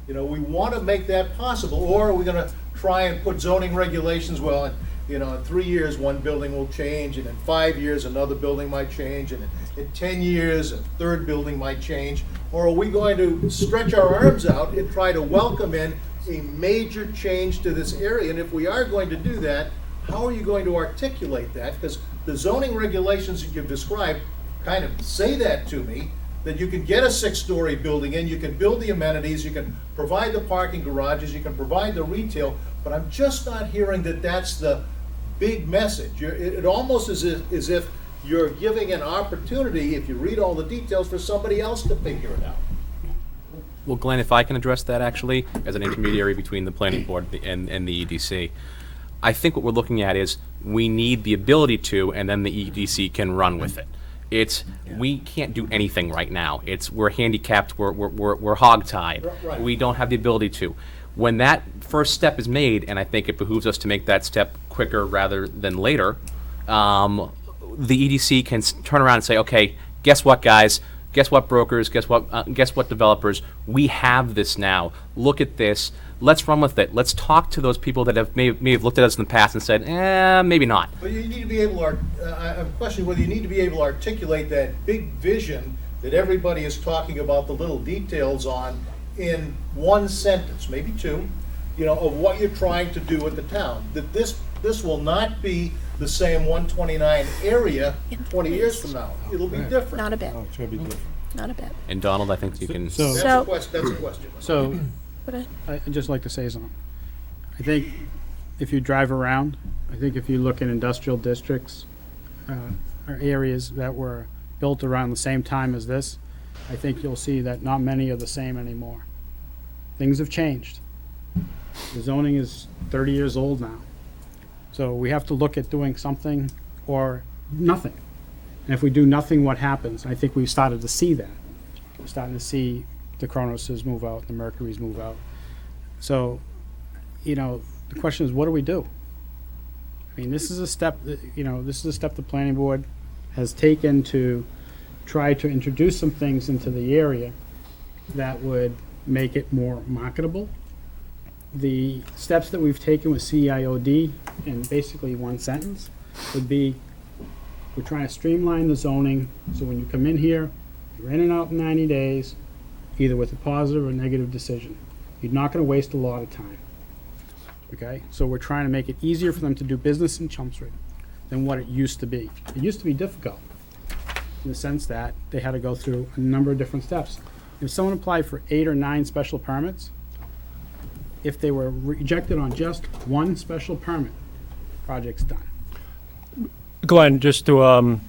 You know, we want to make that possible, or are we going to try and put zoning regulations, well, in 3 years one building will change, and in 5 years another building might change, and in 10 years a third building might change? Or are we going to stretch our arms out and try to welcome in a major change to this area? And if we are going to do that, how are you going to articulate that? Because the zoning regulations that you've described kind of say that to me, that you can get a 6-story building in, you can build the amenities, you can provide the parking garages, you can provide the retail, but I'm just not hearing that that's the big message. It almost is as if you're giving an opportunity, if you read all the details, for somebody else to figure it out. Well, Glenn, if I can address that actually, as an intermediary between the planning board and the EDC, I think what we're looking at is we need the ability to, and then the EDC can run with it. We can't do anything right now. We're handicapped, we're hogtied. Right. We don't have the ability to. When that first step is made, and I think it behooves us to make that step quicker rather than later, the EDC can turn around and say, okay, guess what, guys? Guess what, brokers? Guess what, developers? We have this now. Look at this. Let's run with it. Let's talk to those people that may have looked at us in the past and said, maybe not. But you need to be able to, I'm questioning whether you need to be able to articulate that big vision that everybody is talking about the little details on in one sentence, maybe two, of what you're trying to do with the town. That this will not be the same 129 area 20 years from now. It'll be different. Not a bit, Oh, it's gonna be different. not a bit. And Donald, I think you can. So- That's a question, that's a question. So, But I'd just like to say something. I think if you drive around, I think if you look in industrial districts, or areas that were built around the same time as this, I think you'll see that not many are the same anymore. Things have changed. The zoning is 30 years old now. So we have to look at doing something or nothing. And if we do nothing, what happens? I think we've started to see that. We're starting to see the Cronoses move out, the Mercuries move out. So, you know, the question is, what do we do? I mean, this is a step, this is a step the planning board has taken to try to introduce some things into the area that would make it more marketable. The steps that we've taken with CIOD in basically one sentence would be, we're trying to streamline the zoning, so when you come in here, you're in and out in 90 days, either with a positive or negative decision. You're not gonna waste a lot of time. Okay, so we're trying to make it easier for them to do business in Chelmsford than what it used to be. It used to be difficult, in the sense that they had to go through a number of different steps. If someone applied for 8 or 9 special permits, if they were rejected on just one special permit, project's done. Glenn, just to,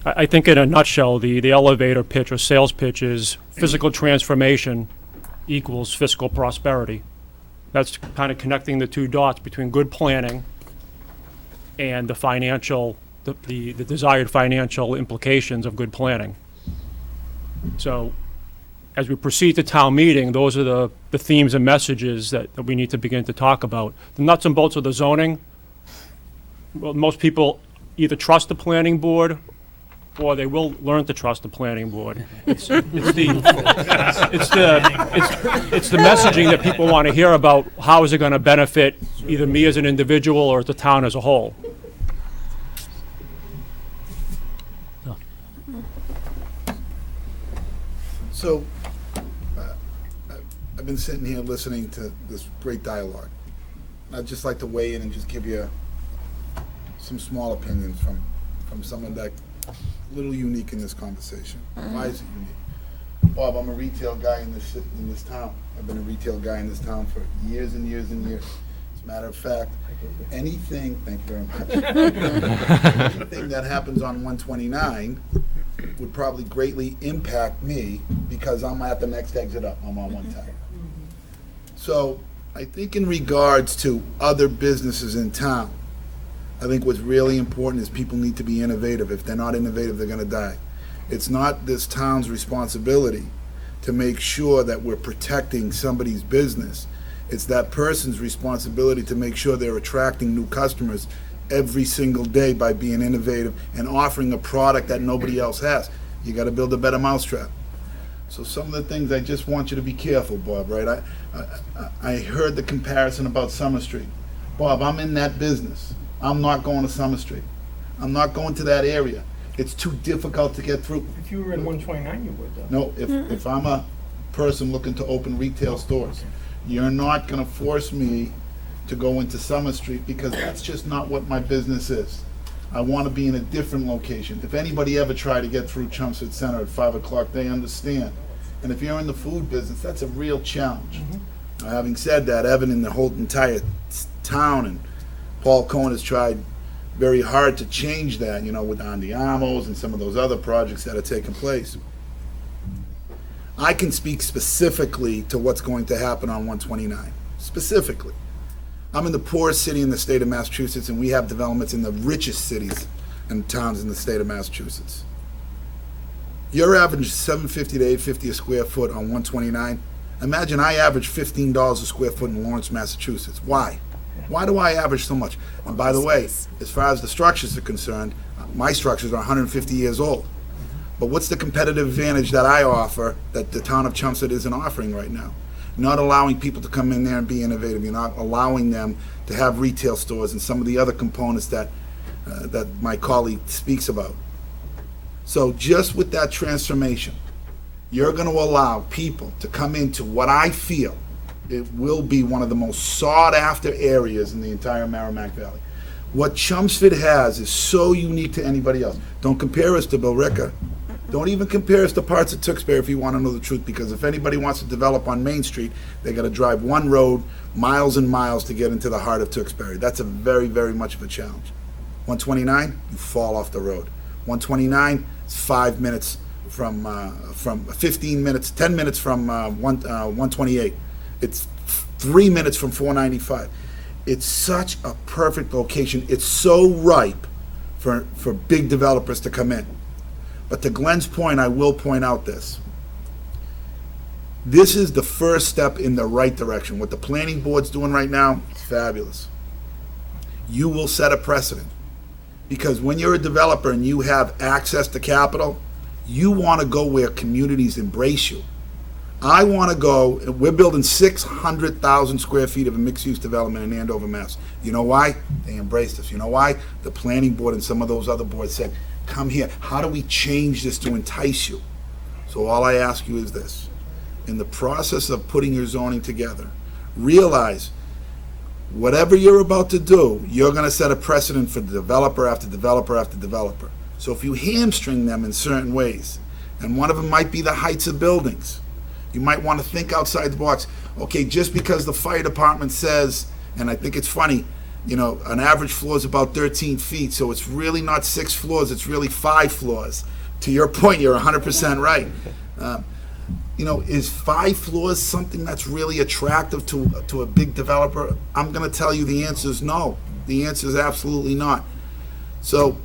I think in a nutshell, the elevator pitch or sales pitch is physical transformation equals fiscal prosperity. That's kind of connecting the two dots between good planning and the financial, the desired financial implications of good planning. So as we proceed to town meeting, those are the themes and messages that we need to begin to talk about. The nuts and bolts of the zoning, well, most people either trust the planning board or they will learn to trust the planning board. It's the messaging that people want to hear about. How is it going to benefit either me as an individual or the town as a whole? So, I've been sitting here listening to this great dialogue. I'd just like to weigh in and just give you some small opinions from someone that a little unique in this conversation. Why is it unique? Bob, I'm a retail guy in this town. I've been a retail guy in this town for years and years and years. As a matter of fact, anything, thank you very much. Anything that happens on 129 would probably greatly impact me because I'm at the next exit up. I'm on 110. So I think in regards to other businesses in town, I think what's really important is people need to be innovative. If they're not innovative, they're going to die. It's not this town's responsibility to make sure that we're protecting somebody's business. It's that person's responsibility to make sure they're attracting new customers every single day by being innovative and offering a product that nobody else has. You got to build a better mousetrap. So some of the things, I just want you to be careful, Bob, right? I heard the comparison about Summer Street. Bob, I'm in that business. I'm not going to Summer Street. I'm not going to that area. It's too difficult to get through. If you were in 129, you would, though. No, if I'm a person looking to open retail stores, you're not going to force me to go into Summer Street because that's just not what my business is. I want to be in a different location. If anybody ever tried to get through Chelmsford Center at 5 o'clock, they understand. And if you're in the food business, that's a real challenge. Now, having said that, Evan and the whole entire town and Paul Cohen has tried very hard to change that, you know, with Andiamo's and some of those other projects that are taking place. I can speak specifically to what's going to happen on 129. Specifically. I'm in the poorest city in the state of Massachusetts, and we have developments in the richest cities and towns in the state of Massachusetts. Your average is $750 to $850 a square foot on 129. Imagine I average $15 a square foot in Lawrence, Massachusetts. Why? Why do I average so much? And by the way, as far as the structures are concerned, my structures are 150 years old. But what's the competitive advantage that I offer that the town of Chelmsford isn't offering right now? Not allowing people to come in there and be innovative. You're not allowing them to have retail stores and some of the other components that that my colleague speaks about. So just with that transformation, you're going to allow people to come into what I feel it will be one of the most sought after areas in the entire Merrimack Valley. What Chelmsford has is so unique to anybody else. Don't compare us to Billerica. Don't even compare us to parts of Tewksbury if you want to know the truth, because if anybody wants to develop on Main Street, they got to drive one road miles and miles to get into the heart of Tewksbury. That's a very, very much of a challenge. 129, you fall off the road. 129 is 5 minutes from 15 minutes, 10 minutes from 128. It's 3 minutes from 495. It's such a perfect location. It's so ripe for big developers to come in. But to Glenn's point, I will point out this. This is the first step in the right direction. What the planning board's doing right now is fabulous. You will set a precedent. Because when you're a developer and you have access to capital, you want to go where communities embrace you. I want to go, we're building 600,000 square feet of a mixed-use development in Andover, Mass. You know why? They embraced us. You know why? The planning board and some of those other boards said, come here. How do we change this to entice you? So all I ask you is this. In the process of putting your zoning together, realize whatever you're about to do, you're going to set a precedent for developer after developer after developer. So if you hamstring them in certain ways, and one of them might be the heights of buildings, you might want to think outside the box. Okay, just because the fire department says, and I think it's funny, you know, an average floor is about 13 feet, so it's really not 6 floors, it's really 5 floors. To your point, you're 100% right. You know, is 5 floors something that's really attractive to a big developer? I'm going to tell you the answer is no. The answer is absolutely not. So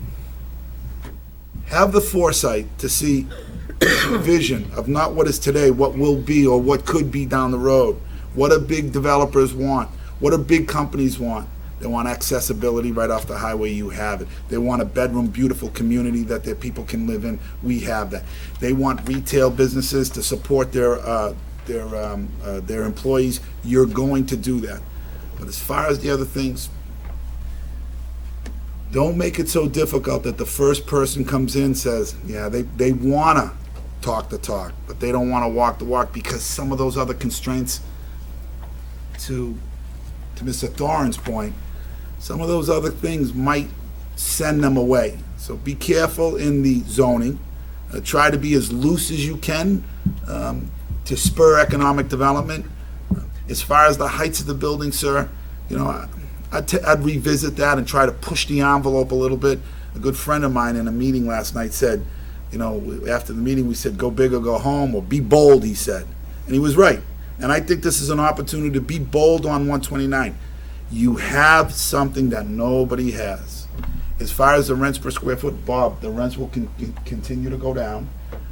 have the foresight to see vision of not what is today, what will be or what could be down the road. What do big developers want? What do big companies want? They want accessibility right off the highway. You have it. They want a bedroom, beautiful community that their people can live in. We have that. They want retail businesses to support their employees. You're going to do that. But as far as the other things, don't make it so difficult that the first person comes in and says, yeah, they want to talk the talk, but they don't want to walk the walk, because some of those other constraints, to Mr. Thorin's point, some of those other things might send them away. So be careful in the zoning. Try to be as loose as you can to spur economic development. As far as the heights of the building, sir, you know, I'd revisit that and try to push the envelope a little bit. A good friend of mine in a meeting last night said, you know, after the meeting we said, go big or go home, or be bold, he said. And he was right. And I think this is an opportunity to be bold on 129. You have something that nobody has. As far as the rents per square foot, Bob, the rents will continue to go down.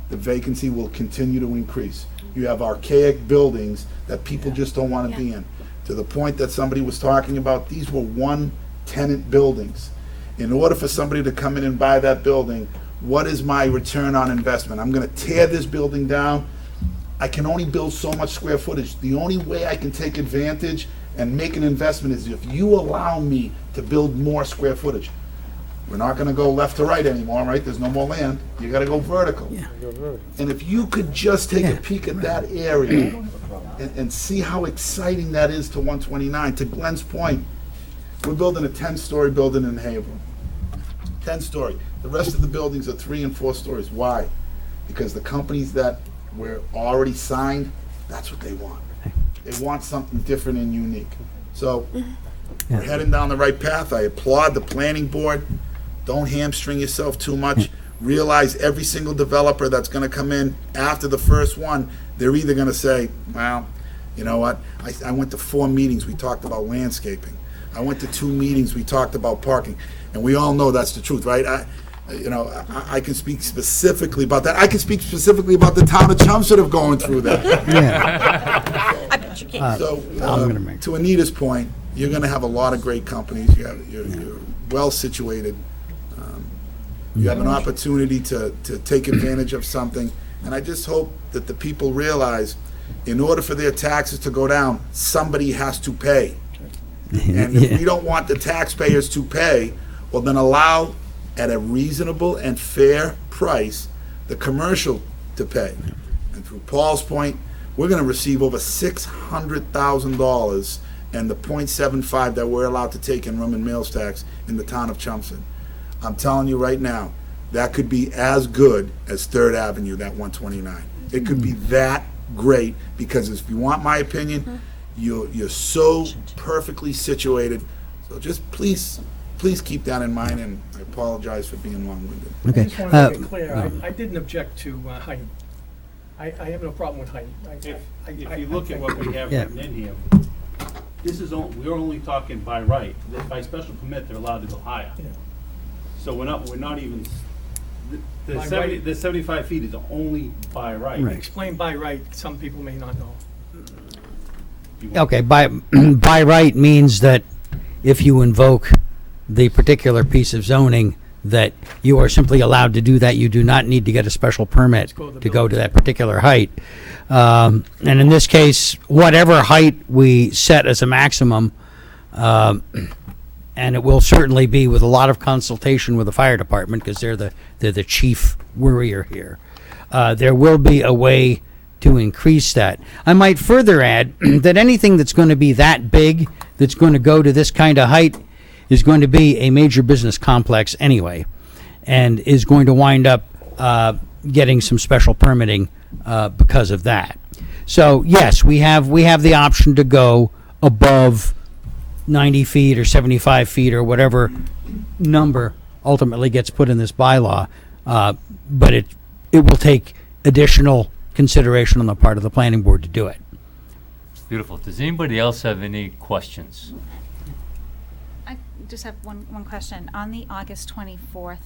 The vacancy will continue to increase. You have archaic buildings that people just don't want to be in. To the point that somebody was talking about, these were one-tenant buildings. In order for somebody to come in and buy that building, what is my return on investment? I'm going to tear this building down. I can only build so much square footage. The only way I can take advantage and make an investment is if you allow me to build more square footage. We're not going to go left to right anymore, right? There's no more land. You got to go vertical. And if you could just take a peek at that area and see how exciting that is to 129. To Glenn's point, we're building a 10-story building in Haverhill. 10-story. The rest of the buildings are 3 and 4 stories. Why? Because the companies that were already signed, that's what they want. They want something different and unique. So we're heading down the right path. I applaud the planning board. Don't hamstring yourself too much. Realize every single developer that's going to come in after the first one, they're either going to say, well, you know what, I went to 4 meetings, we talked about landscaping. I went to 2 meetings, we talked about parking. And we all know that's the truth, right? I can speak specifically about that. I can speak specifically about the town of Chelmsford of going through that. I bet you can. To Anita's point, you're going to have a lot of great companies. You're well situated. You have an opportunity to take advantage of something. And I just hope that the people realize, in order for their taxes to go down, somebody has to pay. And if we don't want the taxpayers to pay, well, then allow, at a reasonable and fair price, the commercial to pay. And through Paul's point, we're going to receive over $600,000 and the .75 that we're allowed to take in room and meals tax in the town of Chelmsford, I'm telling you right now, that could be as good as Third Avenue, that 129. It could be that great, because if you want my opinion, you're so perfectly situated. So just please keep that in mind, and I apologize for being long-winded. I just want to make it clear, I didn't object to height. I have no problem with height. If you look at what we have Yeah. written in here, this is, we're only talking by right. By special permit, they're allowed to go higher. Yeah. So we're not even, By right- the 75 feet is only by right. Explain by right, some people may not know. Okay, by right means that if you invoke the particular piece of zoning, that you are simply allowed to do that. You do not need to get a special permit to go to that particular height. And in this case, whatever height we set as a maximum, and it will certainly be with a lot of consultation with the fire department, because they're the chief worrier here. There will be a way to increase that. I might further add that anything that's going to be that big, that's going to go to this kind of height, is going to be a major business complex anyway, and is going to wind up getting some special permitting because of that. So yes, we have the option to go above 90 feet or 75 feet or whatever number ultimately gets put in this bylaw, but it will take additional consideration on the part of the planning board to do it. Beautiful. Does anybody else have any questions? I just have one question. On the August 24th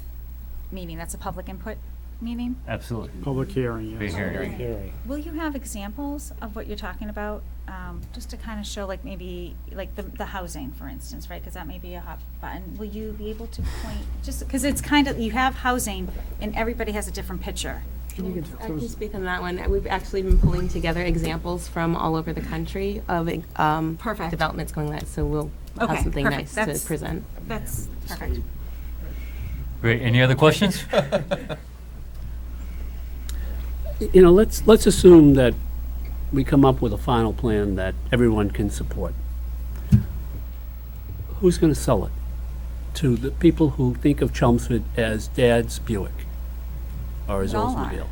meeting, that's a public input meeting? Absolutely. Public hearing, Big yes. hearing. Will you have examples of what you're talking about, just to kind of show, like, maybe, like, the housing, for instance, right? Because that may be a hot button. Will you be able to point, just, because it's kind of, you have housing, and everybody has a different picture. I can speak on that one. We've actually been pulling together examples from all over the country of developments going live, so we'll have something nice to present. That's perfect. Great. Any other questions? You know, let's assume that we come up with a final plan that everyone can support. Who's going to sell it to the people who think of Chelmsford as Dad's Buick or his Oldsmobile?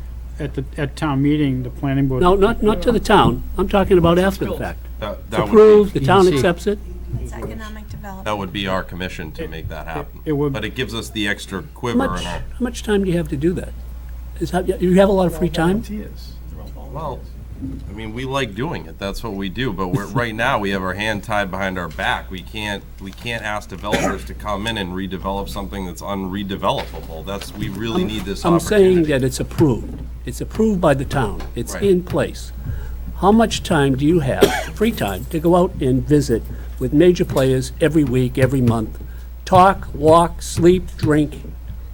At town meeting, the planning board. No, not to the town. I'm talking about after the fact. That It's would approved, be- the town accepts it. It's economic development. That would be our commission to make that happen. it would- But it gives us the extra How quiver much, and all. how much time do you have to do that? You have a lot of free time? Well, I mean, we like doing it. That's what we do. But right now, we have our hand tied behind our back. We can't ask developers to come in and redevelop something that's unredevelopable. We really need this I'm opportunity. saying that it's approved. It's approved by the town. It's Right. in place. How much time do you have, free time, to go out and visit with major players every week, every month? Talk, walk, sleep, drink,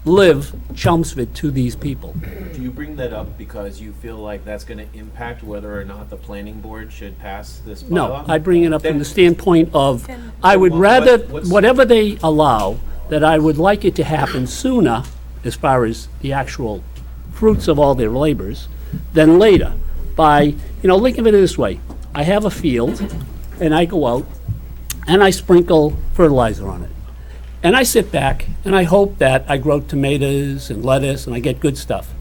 live Chelmsford to these people? Do you bring that up because you feel like that's going to impact whether or not the planning board should pass this bylaw? No, I bring it up from Then- the standpoint of, I would rather, whatever they allow, that I would like it to happen sooner, as far as the actual fruits of all their labors, than later. By, think of it this way. I have a field, and I go out, and I sprinkle fertilizer on it. And I sit back, and I hope that I grow tomatoes and lettuce, and I get good stuff.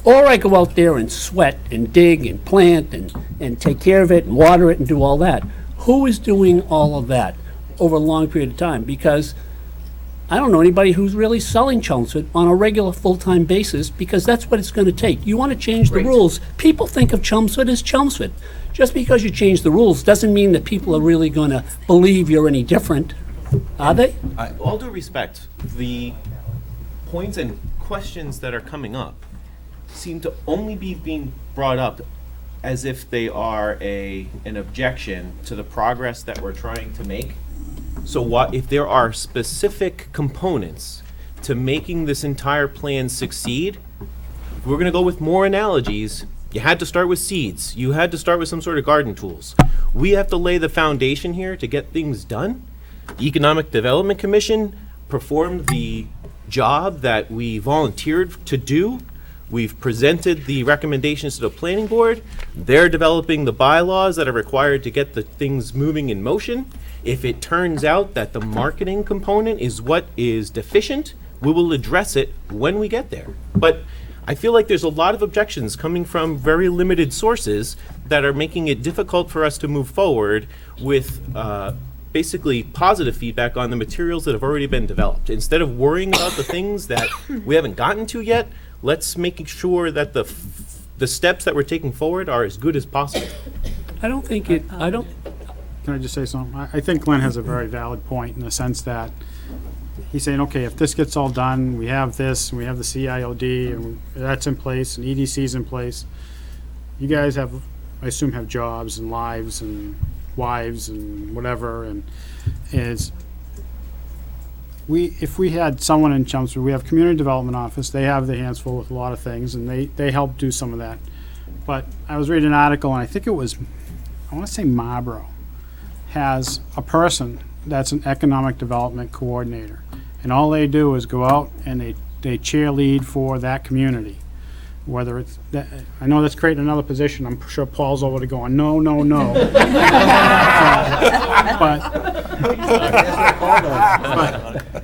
Or I go out there and sweat and dig and plant and take care of it and water it and do all that. Who is doing all of that over a long period of time? Because I don't know anybody who's really selling Chelmsford on a regular, full-time basis, because that's what it's going to take. You want to change the rules. People think of Chelmsford as Chelmsford. Just because you change the rules doesn't mean that people are really going to believe you're any different, are they? All due respect, the points and questions that are coming up seem to only be being brought up as if they are an objection to the progress that we're trying to make. So if there are specific components to making this entire plan succeed, if we're going to go with more analogies, you had to start with seeds. You had to start with some sort of garden tools. We have to lay the foundation here to get things done. The Economic Development Commission performed the job that we volunteered to do. We've presented the recommendations to the planning board. They're developing the bylaws that are required to get the things moving in motion. If it turns out that the marketing component is what is deficient, we will address it when we get there. But I feel like there's a lot of objections coming from very limited sources that are making it difficult for us to move forward with basically positive feedback on the materials that have already been developed. Instead of worrying about the things that we haven't gotten to yet, let's make sure that the steps that we're taking forward are as good as possible. I don't think it, I don't, Can I just say something? I think Glenn has a very valid point in the sense that he's saying, okay, if this gets all done, we have this, and we have the CIOD, and that's in place, and EDC's in place. You guys have, I assume, have jobs and lives and wives and whatever, and if we had someone in Chelmsford, we have community development office, they have their hands full with a lot of things, and they help do some of that. But I was reading an article, and I think it was, I want to say Marlboro, has a person that's an economic development coordinator. And all they do is go out and they cheerlead for that community. Whether it's, that, I know that's creating another position, I'm sure Paul's over there going, no, no, no.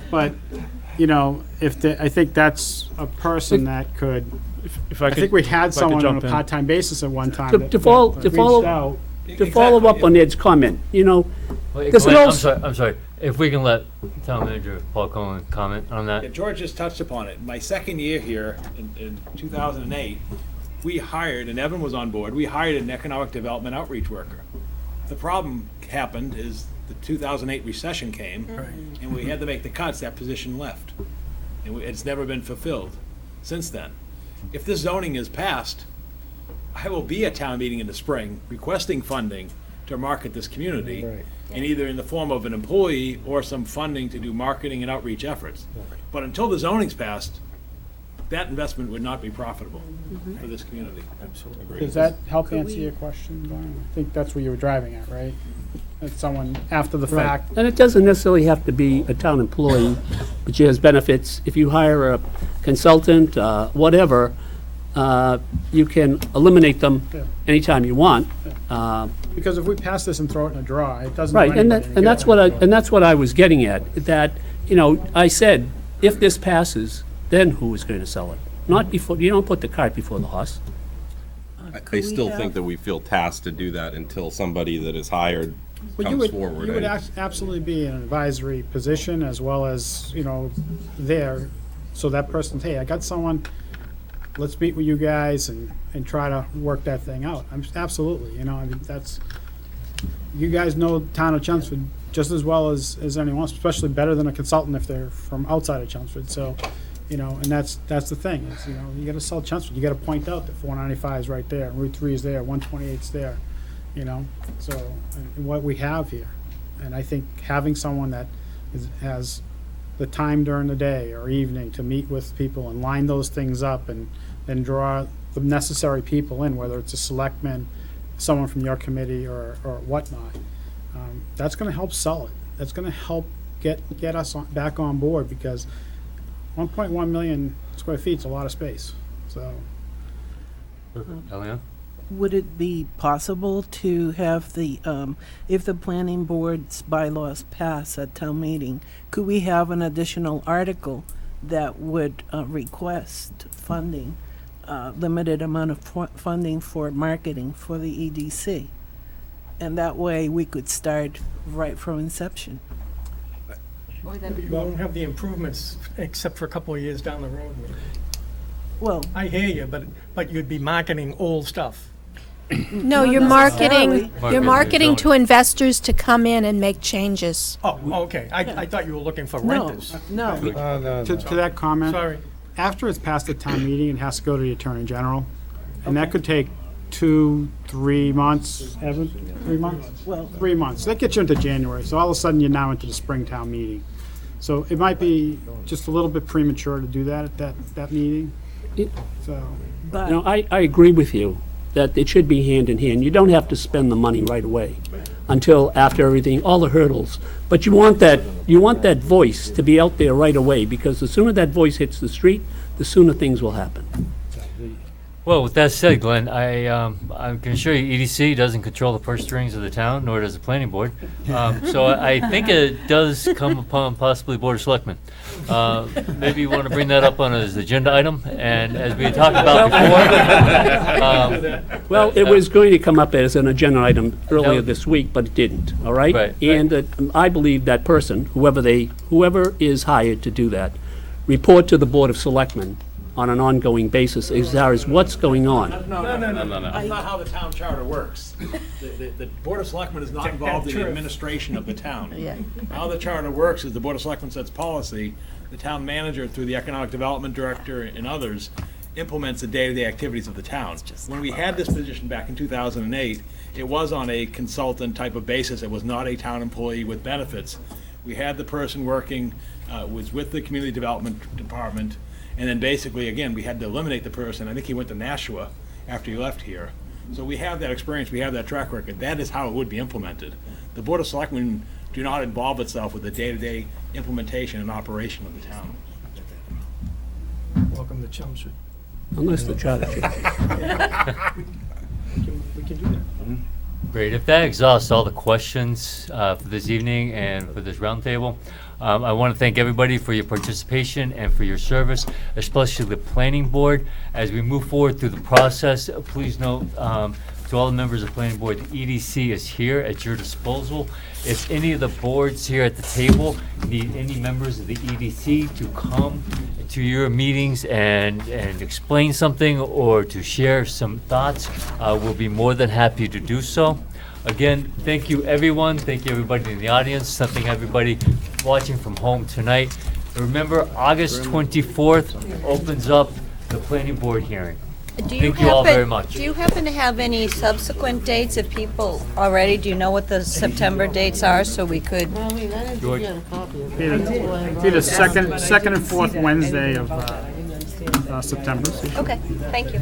But, you know, I think that's a person that could, If I I could, think we had if I could someone on a jump in. part-time basis at one time. to that follow, reached to follow, out. to follow up on Ed's comment, you know, Wait, there's Glenn, no, I'm sorry. If we can let Town Manager Paul Cohen comment on that. Yeah, George just touched upon it. My second year here in 2008, we hired, and Evan was on board, we hired an economic development outreach worker. The problem happened is the 2008 recession came, and we had to make the cuts, that position left. And it's never been fulfilled since then. If this zoning is passed, I will be at town meeting in the spring requesting funding to market this community, and either in the form of an employee or some funding to do marketing and outreach efforts. But until the zoning's passed, that investment would not be profitable for this community. Absolutely. Does that help answer your question, Brian? I think that's where you were driving at, right? That someone after the right. fact. And it doesn't necessarily have to be a town employee, but she has benefits. If you hire a consultant, whatever, you can eliminate them Yeah. anytime you want. Because if we pass this and throw it in a draw, it doesn't do Right, and anybody any and that's good. that's what I was getting at, that, you know, I said, if this passes, then who is going to sell it? Not before, you don't put the cart before the horse. I still think that we feel tasked to do that until somebody that is hired Well, comes forward. You would and- absolutely be in an advisory position as well as, you know, there. So that person's, hey, I got someone, let's meet with you guys and try to work that thing out. Absolutely, you know, I mean, that's, you guys know the town of Chelmsford just as well as anyone else, especially better than a consultant if they're from outside of Chelmsford. So, you know, and that's the thing, is, you know, you gotta sell Chelmsford, you gotta point out that 495 is right there, Route 3 is there, 128's there, you know, so, and what we have here. And I think having someone that has the time during the day or evening to meet with people and line those things up and then draw the necessary people in, whether it's a selectman, someone from your committee or whatnot, that's gonna help sell it. That's gonna help get us back on board, because 1.1 million square feet is a lot of space, so. Eliana? Would it be possible to have the, if the planning board's bylaws pass at town meeting, could we have an additional article that would request funding, limited amount of funding for marketing for the EDC? And that way we could start right from inception. You won't have the improvements except for a couple of years down the road. Well, I hear you, but you'd be marketing old stuff. No, you're necessarily. marketing to investors to come in and make changes. Oh, okay. I thought you were looking for No, renters. no. To that comment. Sorry. After it's passed at town meeting, it has to go to the Attorney General, and that could take 2-3 months. Evan, 3 months? Well, 3 months. That gets you into January, so all of a sudden you're now into the Springtown meeting. So it might be just a little bit premature to do that at that meeting, so. You know, I agree with you that it should be hand in hand. You don't have to spend the money right away until after everything, all the hurdles. But you want that voice to be out there right away, because the sooner that voice hits the street, the sooner things will happen. Well, with that said, Glenn, I can assure you EDC doesn't control the purse strings of the town, nor does the planning board. So I think it does come upon possibly Board of Selectmen. Maybe you want to bring that up on as agenda item, and as we had talked about before. Well, it was going to come up as an agenda item earlier this week, but it didn't, all right? Right. And I believe that person, whoever is hired to do that, report to the Board of Selectmen on an ongoing basis as far as what's going on. No. That's not how the town charter works. The Board of Selectmen is not involved in the administration of the town. Yeah. How the charter works is the Board of Selectmen sets policy, the town manager, through the economic development director and others, implements the day-to-day activities of the town. When we had this position back in 2008, it was on a consultant type of basis. It was not a town employee with benefits. We had the person working, was with the community development department, and then basically, again, we had to eliminate the person. I think he went to Nashua after he left here. So we have that experience, we have that track record. That is how it would be implemented. The Board of Selectmen do not involve itself with the day-to-day implementation and operation of the town. Welcome to Chelmsford. Unless the charter changes. We can do that. Great. If that exhausts all the questions for this evening and for this roundtable, I want to thank everybody for your participation and for your service, especially the planning board. As we move forward through the process, please note to all the members of the planning board, the EDC is here at your disposal. If any of the boards here at the table need any members of the EDC to come to your meetings and explain something or to share some thoughts, we'll be more than happy to do so. Again, thank you everyone. Thank you everybody in the audience. Thank everybody watching from home tonight. Remember, August 24th opens up the planning board hearing. Thank you all very much. Do you happen to have any subsequent dates if people already, do you know what the September dates are so we could? George? Be the second and fourth Wednesday of September. Okay, thank you.